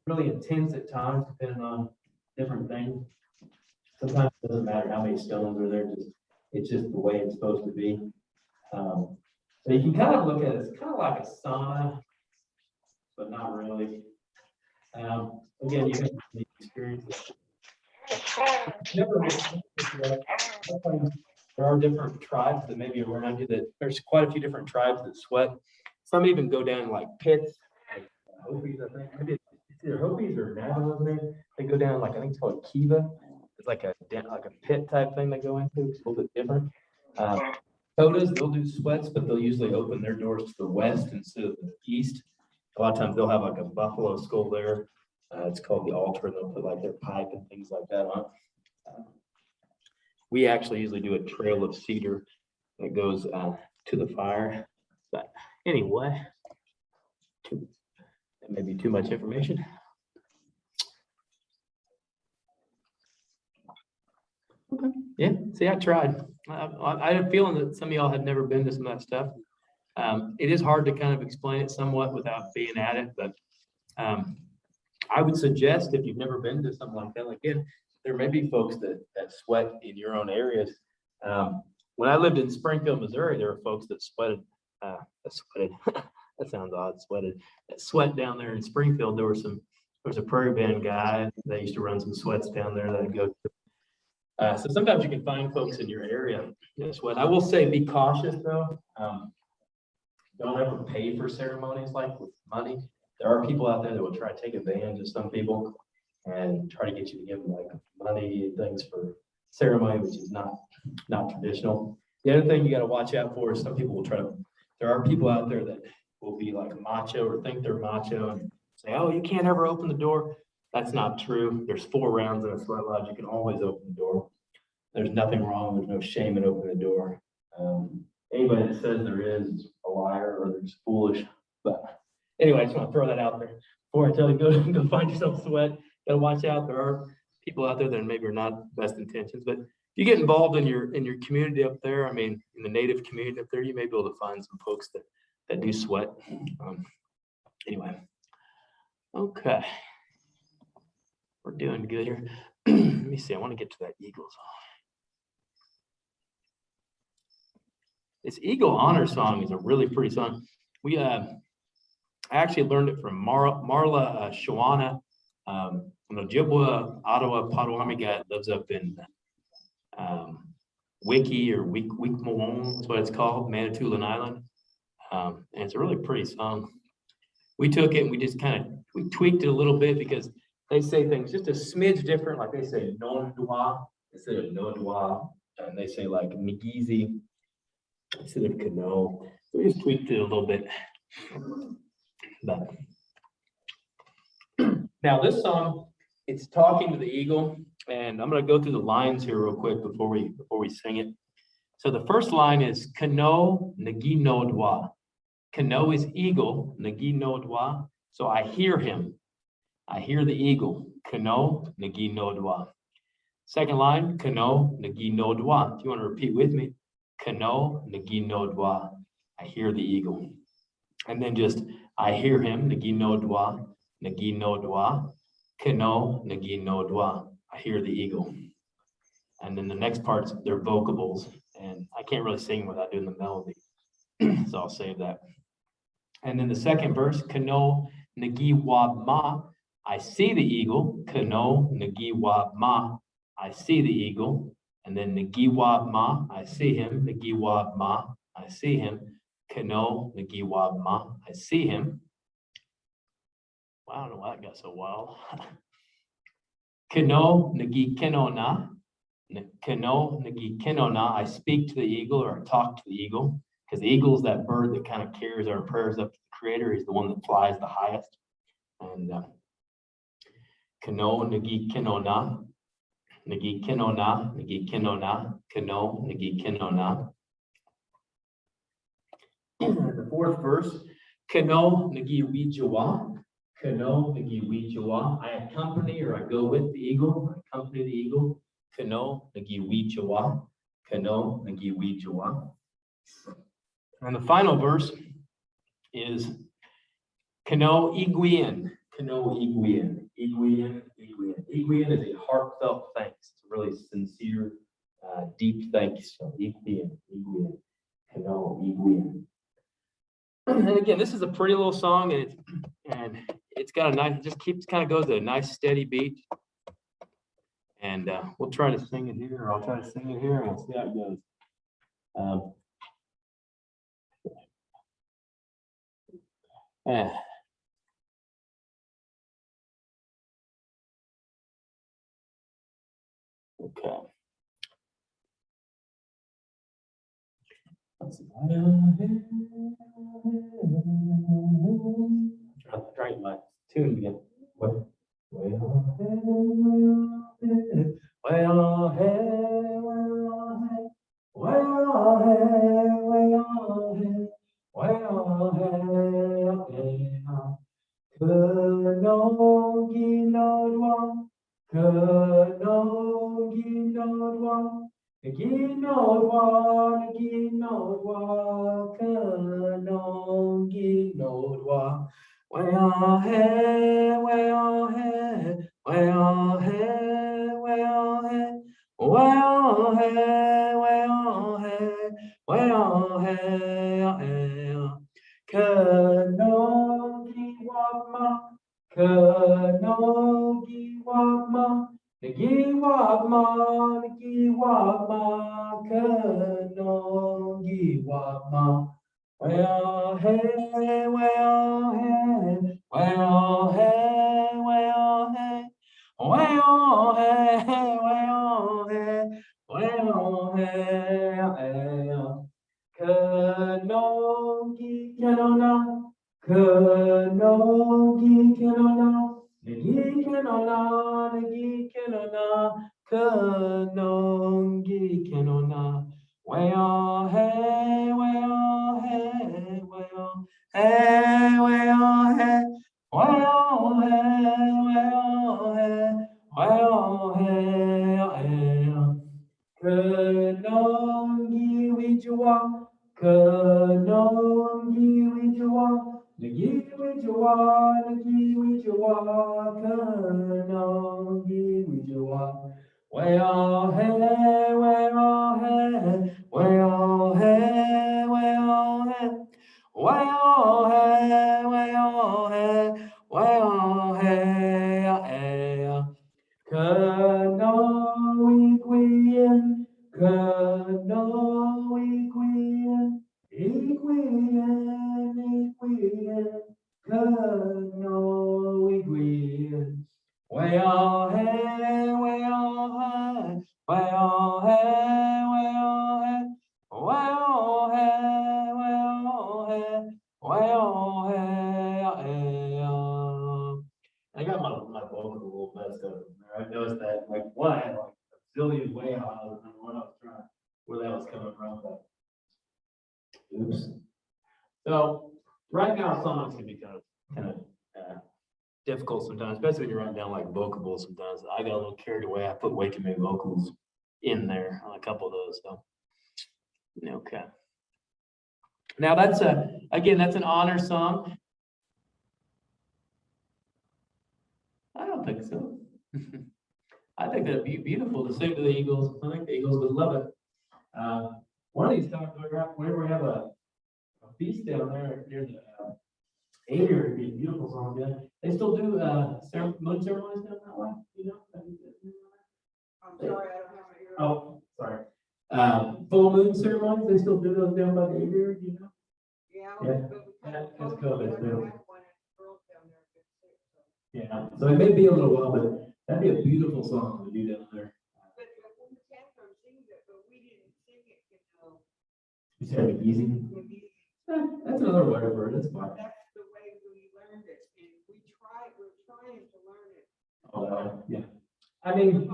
really intense at times, depending on different things. Sometimes it doesn't matter how many stones are there, it's just the way it's supposed to be. So you can kind of look at it, it's kind of like a sauna, but not really. Again, you have to experience it. Never sometimes there are different tribes that maybe around you that there's quite a few different tribes that sweat. Some even go down like pits, like Hopis, I think. Maybe it's either Hopis or Navajos. They go down like I think it's called Kiva. It's like a pit type thing they go into. It's a little bit different. Todas, they'll do sweats, but they'll usually open their doors to the west instead of the east. A lot of times they'll have like a buffalo skull there. It's called the altar, and they'll put like their pipe and things like that on. We actually usually do a trail of cedar that goes to the fire. But anyway, that may be too much information. Okay. Yeah, see, I tried. I had a feeling that some of y'all had never been to some of that stuff. It is hard to kind of explain it somewhat without being at it, but I would suggest if you've never been to something like that, like again, there may be folks that sweat in your own areas. When I lived in Springfield, Missouri, there were folks that sweated. That sounds odd. That sweat down there in Springfield. There was a prairie band guy that used to run some sweats down there that I'd go to. So sometimes you can find folks in your area that sweat. I will say, be cautious though. Don't ever pay for ceremonies like with money. There are people out there that will try to take advantage of some people and try to get you to give them like money and things for ceremony, which is not traditional. The other thing you got to watch out for is some people will there are people out there that will be like macho or think they're macho and say, oh, you can't ever open the door. That's not true. There's 4 rounds in a sweat lodge. You can always open the door. There's nothing wrong. There's no shame in opening the door. Anybody that says there is a liar or they're foolish. But anyway, I just want to throw that out there before I tell you go find yourself sweat. Gotta watch out. There are people out there that maybe are not best intentions, but if you get involved in your community up there, I mean, in the native community up there, you may be able to find some folks that do sweat. Anyway, okay, we're doing good here. Let me see. I want to get to that Eagle song. This Eagle Honor song is a really pretty song. I actually learned it from Marla Shawana. An Ojibwa Ottawa Potawatomi guy lives up in Wiki or Wikmawong, that's what it's called, Manitoulin Island. And it's a really pretty song. We took it and we tweaked it a little bit because they say things just a smidge different. Like they say non-dwa instead of no-dwa, and they say like Migizi instead of Kano. So we just tweaked it a little bit. But now this song, it's talking to the eagle, and I'm going to go through the lines here real quick before we sing it. So the first line is Kano Nagi no Dwa. Kano is eagle, Nagi no Dwa. So I hear him. I hear the eagle. Kano Nagi no Dwa. Second line, Kano Nagi no Dwa. If you want to repeat with me, Kano Nagi no Dwa. I hear the eagle. And then just I hear him, Nagi no Dwa, Nagi no Dwa. Kano Nagi no Dwa. I hear the eagle. And then the next parts, they're vocables, and I can't really sing without doing the melody. So I'll save that. And then the second verse, Kano Nagi wa ma. I see the eagle. Kano Nagi wa ma. I see the eagle. And then Nagi wa ma. I see him. Nagi wa ma. I see him. Kano Nagi wa ma. I see him. Well, I don't know why that got so wild. Kano Nagi Keno na. Kano Nagi Keno na. I speak to the eagle or I talk to the eagle. Because the eagle is that bird that kind of carries our prayers up to the Creator. He's the one that flies the highest. And Kano Nagi Keno na. Nagi Keno na. Nagi Keno na. Kano Nagi Keno na. The fourth verse, Kano Nagi Wijawa. Kano Nagi Wijawa. I accompany or I go with the eagle. I accompany the eagle. Kano Nagi Wijawa. Kano Nagi Wijawa. And the final verse is Kano Iguian. Kano Iguian. Iguian. Iguian. Iguian is a heartfelt thanks. It's a really sincere, deep thanks. So Iguian. Iguian. Kano Iguian. And again, this is a pretty little song, and it's got a nice, it just keeps kind of goes at a nice steady beat. And we'll try to sing it here, or I'll try to sing it here, and we'll see how it goes. Eh. Okay. Let's see. Try my tune again. Well, hey, well, hey, well, hey, well, hey, que non guinodois, que non guinodois, guinodois, guinodois, que non guinodois. Well, hey, well, hey, well, hey, well, hey, well, hey, well, hey, well, hey, que non giwama, que non giwama, giwama, giwama, que non giwama. Well, hey, well, hey, well, hey, well, hey, well, hey, well, hey, well, hey, que non qui canona, que non qui canona, ne qui canona, ne qui canona, que non qui canona. Well, hey, well, hey, well, hey, well, hey, well, hey, well, hey, well, hey, que non qui wichua, que non qui wichua, ne qui wichua, ne qui wichua, que non qui wichua. Well, hey, well, hey, well, hey, well, hey, well, hey, well, hey, well, hey, que non we queen, que non we queen, equine, que non we queen. Well, hey, well, hey, well, hey, well, hey, well, hey, well, hey, well, hey, I got my vocals a little messed up in there. I noticed that, like, one, I had like a zillion way high, I was remember what I was trying, where that was coming from, but. Oops. So, right now, songs can be kind of difficult sometimes, especially when you're writing down like vocables sometimes. I got a little carried away. I put Wake Me vocals in there on a couple of those, so. Okay. Now that's again, that's an honor song. I don't think so. I think that'd be beautiful to sing to the Eagles. I think the Eagles would love it. One of these times, whenever we have a feast down there near the Aviary, it'd be a beautiful song. Yeah, they still do moon ceremonies down that way. You know? I'm sorry, I don't have my ear. Oh, sorry. Full moon ceremonies. They still do those down by the Aviary. Do you know? Yeah. That's COVID too. One of the girls down there gets sick, so. Yeah, so it may be a little while, but that'd be a beautiful song to do down there. But when the Tantrum sings it, but we didn't sing it, You said it'd be easy. That's another word for it. That's fine. That's the way we learned it, and we're trying to learn it. Oh, yeah. I mean,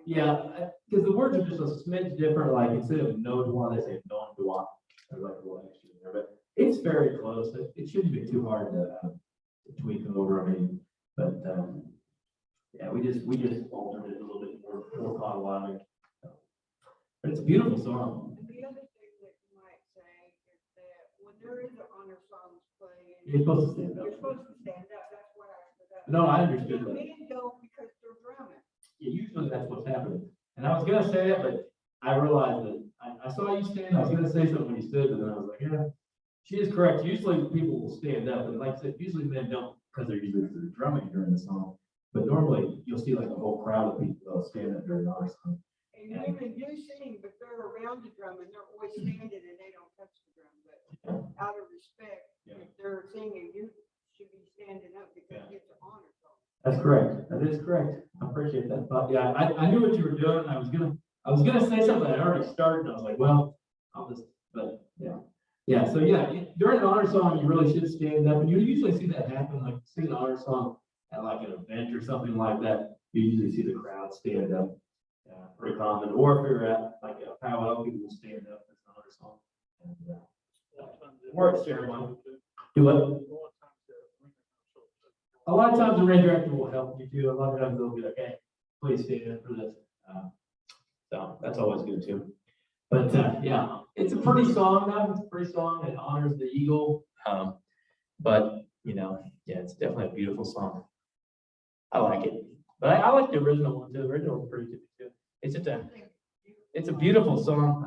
yeah, because the words are just a smidge different. Like instead of no doigt, they say non doigt. I like the one extra there, but it's very close. It shouldn't be too hard to tweak over. I mean, but yeah, we just altered it a little bit more Potawatomi. But it's a beautiful song. And the other thing that you might say is that when there is an honor songs playing. You're supposed to stand up. You're supposed to stand up, that's what I forgot. No, I understood that. Men don't because they're drumming. Yeah, usually that's what's happening. And I was gonna say it, but I realized that I saw you stand. I was gonna say something when you stood, but then I was like, yeah, She is correct. Usually people will stand up, and like I said, usually men don't, because they're usually drumming during the song. But normally you'll see like a whole crowd of people stand up during our song. And women do sing, but they're around the drum and they're always standing and they don't touch the drum, but out of respect, Yeah. if they're singing, you should be standing up because it's an honor song. That's correct. That is correct. I appreciate that. But yeah, I knew what you were doing. I was gonna say something. I already started. And I was like, well, I'll just, but yeah. Yeah, so yeah, during an honor song, you really should stand up, and you usually see that happen, like sing an honor song at like an event or something like that. You usually see the crowd stand up. Yeah, pretty common. Or if you're at like a powwow, people will stand up as an honor song. And, or at ceremony. Do what? A lot of times the rain director will help you too. A lot of times they'll be like, hey, please stand up for this. So that's always good too. But yeah, it's a pretty song though. It's a pretty song. It honors the eagle. But you know, yeah, it's definitely a beautiful song. I like it. But I like the original one too. The original was pretty good too. It's a beautiful song.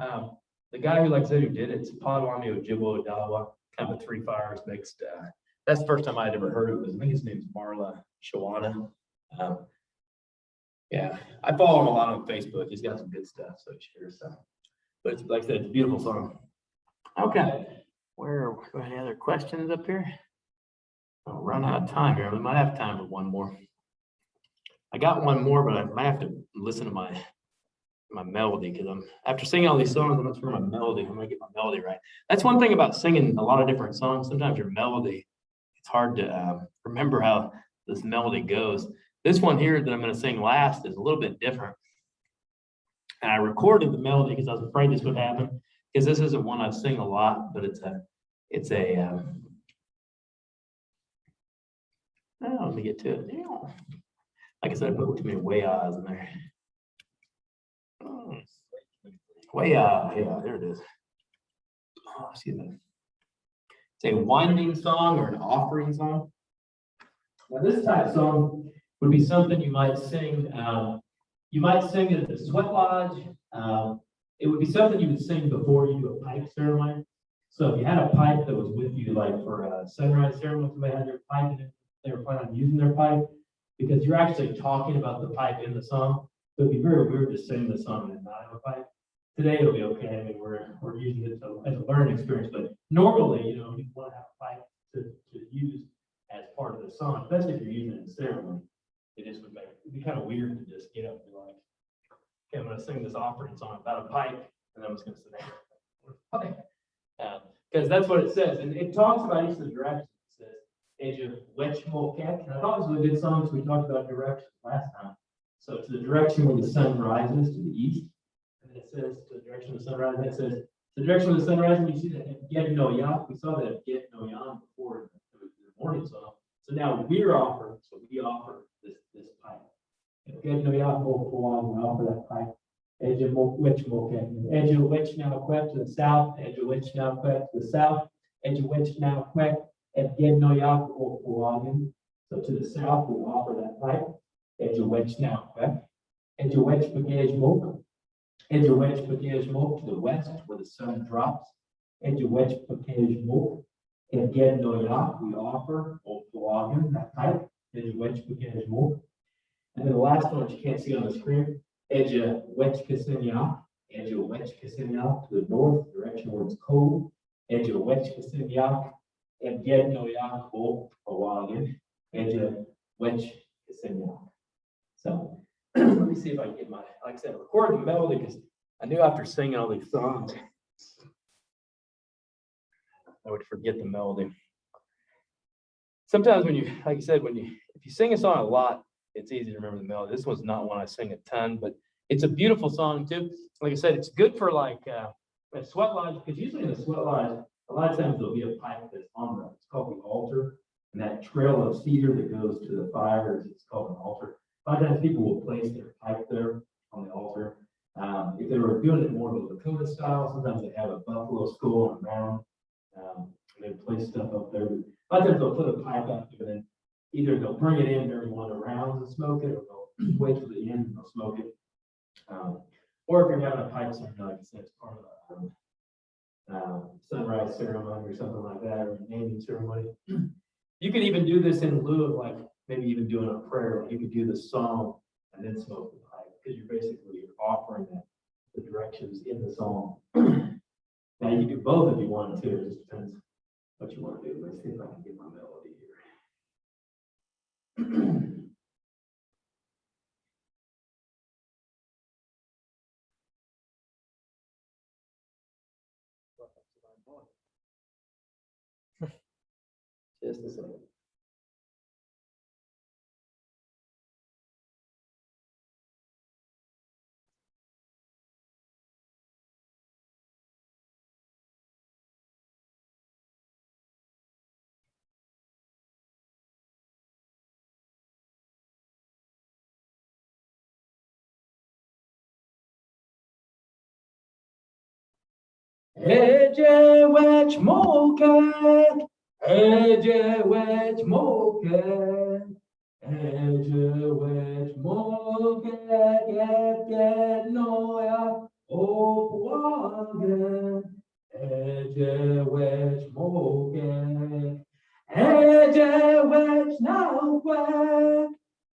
The guy who, like I said, who did it's Potawatomi Ojibwe Odawa, kind of a three fires mixed. That's the first time I'd ever heard of it. I think his name's Marla Shawana. Yeah, I follow him a lot on Facebook. He's got some good stuff, so he shares stuff. But it's, like I said, it's a beautiful song. Okay, any other questions up here? I'll run out of time here. We might have time for one more. I got one more, but I might have to listen to my melody because after singing all these songs, I'm not sure my melody. I'm gonna get my melody right. That's one thing about singing a lot of different songs. Sometimes your melody, it's hard to remember how this melody goes. This one here that I'm going to sing last is a little bit different. And I recorded the melody because I was afraid this would happen, because this isn't one I sing a lot, but let me get to it. Like I said, I put too many way eyes in there. Way yeah, there it is. Oh, excuse me. It's a winding song or an offering song. Now this type of song would be something you might sing. You might sing it at the sweat lodge. It would be something you would sing before you do a pipe ceremony. So if you had a pipe that was with you, like for a sunrise ceremony, somebody had their pipe and they were planning on using their pipe, because you're actually talking about the pipe in the song. So it'd be very weird to sing the song and not have a pipe. Today it'll be okay. I mean, we're using it as a learning experience, but normally, you want to have a pipe to use as part of the song, especially if you're using it in ceremony. It'd be kind of weird to just get up and be like, okay, I'm going to sing this offering song about a pipe, and I'm just going to sit there. Because that's what it says, and it talks about each of the directions. It says, "Eja Wechmolkek," and I thought it was a good song because we talked about directions last time. So to the direction where the sun rises to the east, and then it says to the direction of the sun rising. It says the direction of the sun rising. You see that Get No Yam. We saw that Get No Yam before the morning song. So now we offer this pipe. Get No Yam, we offer that pipe. Eja Wechmolkek, Eja Wechmolkek to the south. Eja Wechmolkek to the south. Eja Wechmolkek and Get No Yam. So to the south, we offer that pipe. Eja Wechmolkek. Eja Wechmolkek. Eja Wechmolkek to the west, where the sun drops. Eja Wechmolkek. And Get No Yam, we offer that pipe. Eja Wechmolkek. And then the last one, which you can't see on the screen, Eja Wechmolkek. Eja Wechmolkek to the north, direction where it's cold. Eja Wechmolkek. And Get No Yam, Eja Wechmolkek. So let me see if I can get like I said, I recorded the melody because I knew after singing all these songs, I would forget the melody. Sometimes like I said, if you sing a song a lot, it's easy to remember the melody. This one's not one I sing a ton, but it's a beautiful song too. Like I said, it's good for like a sweat lodge, because usually in a sweat lodge, a lot of times there'll be a pipe that's on it's called the altar, and that trail of cedar that goes to the fire it's called an altar. A lot of times people will place their pipe there on the altar. If they were doing it more of a Lakota style, sometimes they have a buffalo skull and round. And they place stuff up there. A lot of times they'll put a pipe up there, and then either they'll bring it in during one of the rounds and smoke it, or they'll wait till the end and they'll smoke it. Or if you're having a pipe ceremony, like I said, it's part of the sunrise rice ceremony or something like that, or a naming ceremony. You could even do this in lieu of like, maybe even doing a prayer, like you could do the song and then smoke the pipe, because you're offering that, the directions in the song. Now you can do both if you want to, it just depends what you want to do. Let's see if I can get my melody here. Just a second. Ece veç moke, ece veç moke, ece veç moke, get noya, o puage, ece veç moke, ece veç nauque,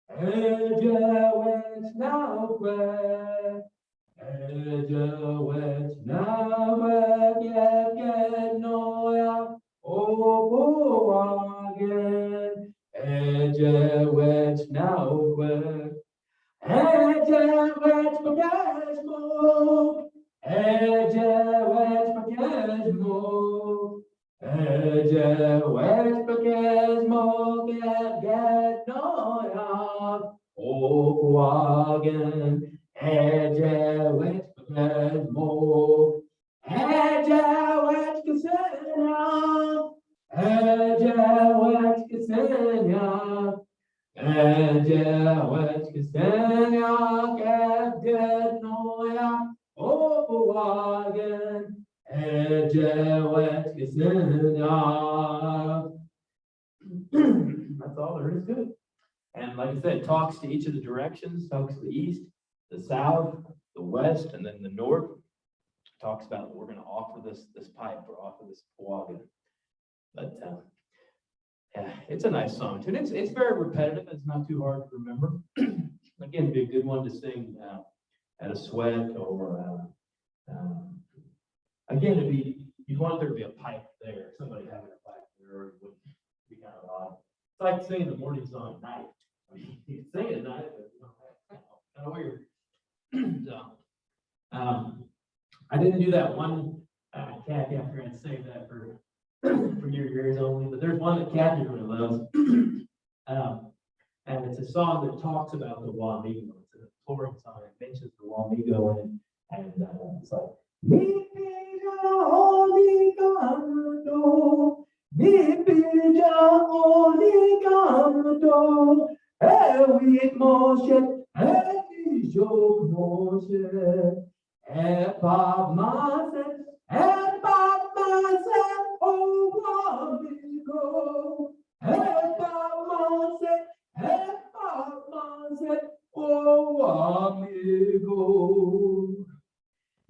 ece veç nauque. Ejewet nawek get noya oboagen. Ejewet nawek. Ejewet pagesmo. Ejewet pagesmo. Ejewet pagesmo get noya oboagen. Ejewet pagesmo, ejewet kesenya, ejewet kesenya, ejewet kesenya, get noya, obuagen, ejewet kesenya. That's all there is to it. And like I said, it talks to each of the directions, talks to the east, the south, the west, and then the north. Talks about we're going to offer this pipe or offer this puaga. But yeah, it's a nice song too. And it's very repetitive. It's not too hard to remember. Again, it'd be a good one to sing at a sweat or again, you'd want there to be a pipe there. Somebody having a pipe there would be kind of odd. It's like singing the morning song at night. I mean, you can sing it at night, but you know, kind of weird. So, I didn't do that one, Kathy, after I'd saved that for your ears only, but there's one that Kathy really loves. And it's a song that talks about the Wamigo. It's an imploring song. It mentions the Wamigo in it, and it's like, Mipija oligamdo, Mipija oligamdo, Ewit Moshe, Ewit Moshe, Epab Maset, oh Wamigo, Epab Maset, oh Wamigo.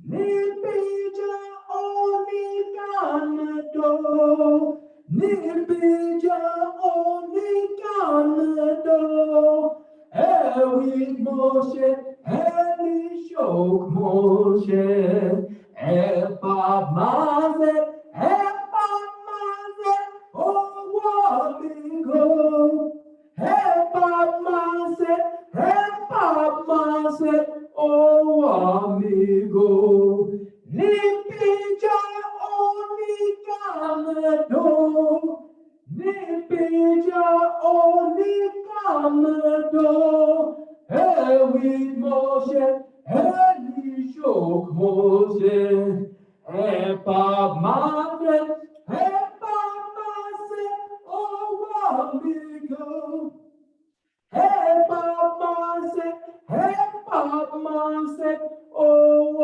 Nipija onikanado, Nipija onikanado, Ewit Moshe, Elishok Moshe, Epab Mazet, oh Wamigo, Epab Mazet, oh amigo, Nipija onikanado, Nipija onikanado, Ewit Moshe, Elishok Moshe, Epab Mazet, oh amigo. Oh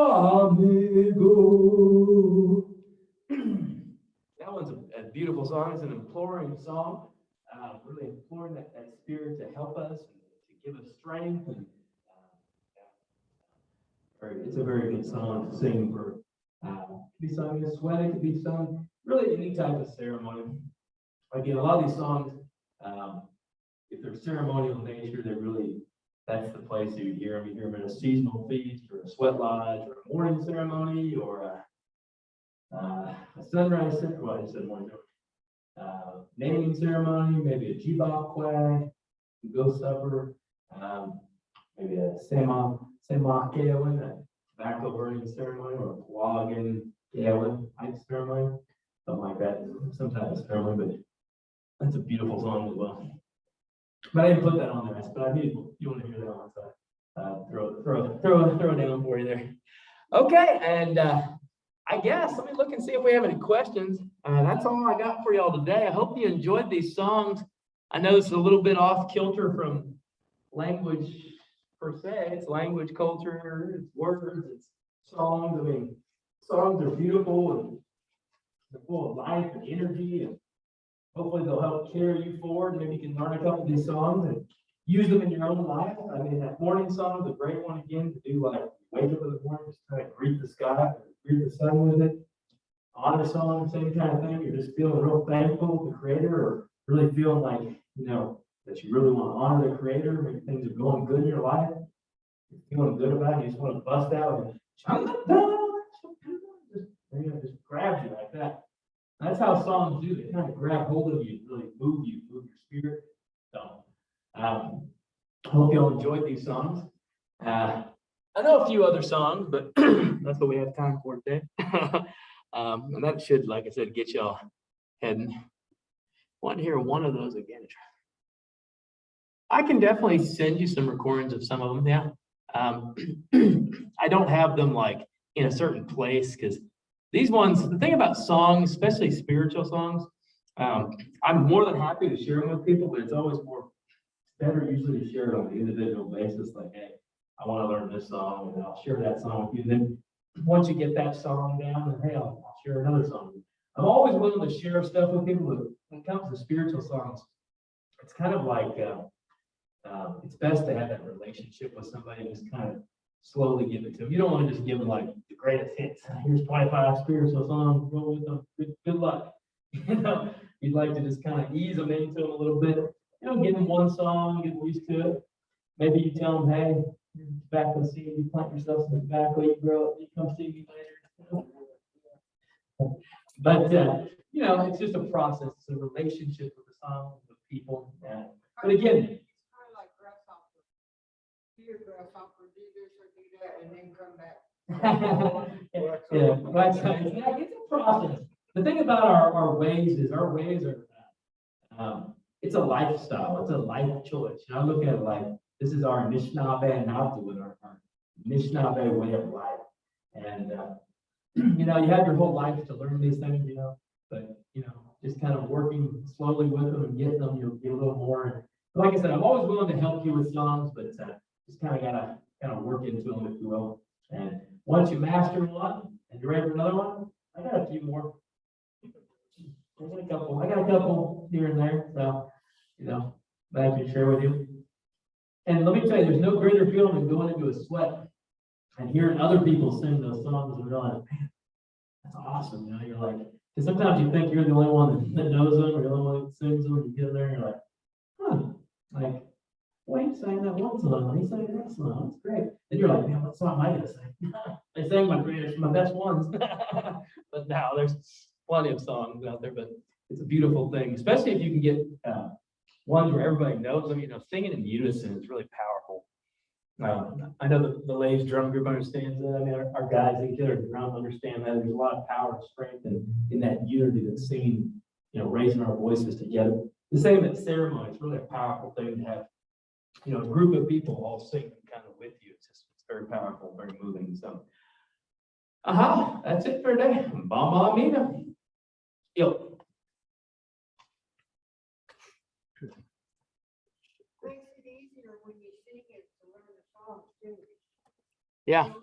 amigo. That one's a beautiful song. It's an imploring song, really imploring that spirit to help us and to give us strength. And it's a very good song to sing for Could be sung in a sweat, it could be sung really any type of ceremony. Again, a lot of these songs, if they're ceremonial in nature, they're really, that's the place you hear them. You hear them in a seasonal feast or a sweat lodge or a morning ceremony or a sunrise ceremony, well, I said morning, naming ceremony, maybe a jibak ghost supper, maybe a sema keowen, a tobacco burning ceremony, or a plogging keowen type ceremony, something like that, some type of ceremony, but that's a beautiful song as well. But I didn't put that on there, but I knew you want to hear that one, so throw it down for you there. Okay, and I guess let me look and see if we have any questions. That's all I got for y'all today. I hope you enjoyed these songs. I know it's a little bit off kilter from language per se. It's language, culture, it's words, it's songs. I mean, songs are beautiful and they're full of life and energy, and hopefully they'll help carry you forward. Maybe you can learn a couple of these songs and use them in your own life. I mean, that morning song is a great one again to do, like wake up in the morning, just kind of greet the sky, greet the sun with it. Honor song, same kind of thing. You're just feeling real thankful to the Creator, or really feeling like, you know, that you really want to honor the Creator. Maybe things are going good in your life. You're feeling good about it. You just want to bust out and just grabs you like that. That's how songs do. They kind of grab hold of you, really move your spirit. So, I hope y'all enjoyed these songs. I know a few other songs, but that's what we have time for today. And that should, like I said, get y'all heading. Want to hear one of those again? I can definitely send you some recordings of some of them. Yeah. I don't have them like in a certain place because these ones, the thing about songs, especially spiritual songs, I'm more than happy to share them with people, but it's always better usually to share it on an individual basis. Like, hey, I want to learn this song, and I'll share that song with you. Then once you get that song down, then hey, I'll share another song. I'm always willing to share stuff with people, but when it comes to spiritual songs, it's kind of like it's best to have that relationship with somebody and just kind of slowly give it to them. You don't want to just give them like the greatest hits. Here's 25 spiritual songs, go with them. Good luck. You know, you'd like to just kind of ease them into them a little bit. You know, give them one song, get used to it. Maybe you tell them, hey, tobacco seed, you plant yourself some tobacco, you grow it, you come see me later. But you know, it's just a process. It's a relationship with the song, with people. But again, It's kind of like grasshopper. Be a grasshopper, do this or do that, and then come back. yeah, but it's a process. The thing about our ways is our ways are, it's a lifestyle. It's a life choice. You know, I look at it like this is our Nishnabeh Navduin, our Nishnabeh way of life. And you know, you have your whole life to learn these things, you know, but you know, just kind of working slowly with them and getting them, you'll get a little more. And like I said, I'm always willing to help you with songs, but just kind of gotta kind of work into them, if you will. And once you master one and you're ready for another one, I got a few more. I got a couple here and there, so you know, that I can share with you. And let me tell you, there's no greater feeling than going into a sweat and hearing other people sing those songs and realize, man, that's awesome. You know, you're like, because sometimes you think you're the only one that knows them, or the only one that sings them, and you get in there and you're like, huh, like, well, he sang that one song, he sang that song, that's great. And you're like, man, what song am I gonna sing? They sang my best ones. But now there's plenty of songs out there, but it's a beautiful thing, especially if you can get ones where everybody knows them. You know, singing in unison is really powerful. I know the Lays drum group understands that. I mean, our guys that get their drum understand that. There's a lot of power and strength in that unity that's singing, you know, raising our voices together. The same at ceremony. It's really a powerful thing to have, you know, a group of people all singing kind of with you. It's very powerful, very moving. So, that's it for today. Bama Amina. Yo. Makes it easier when you sing it to learn the songs too. Yeah. You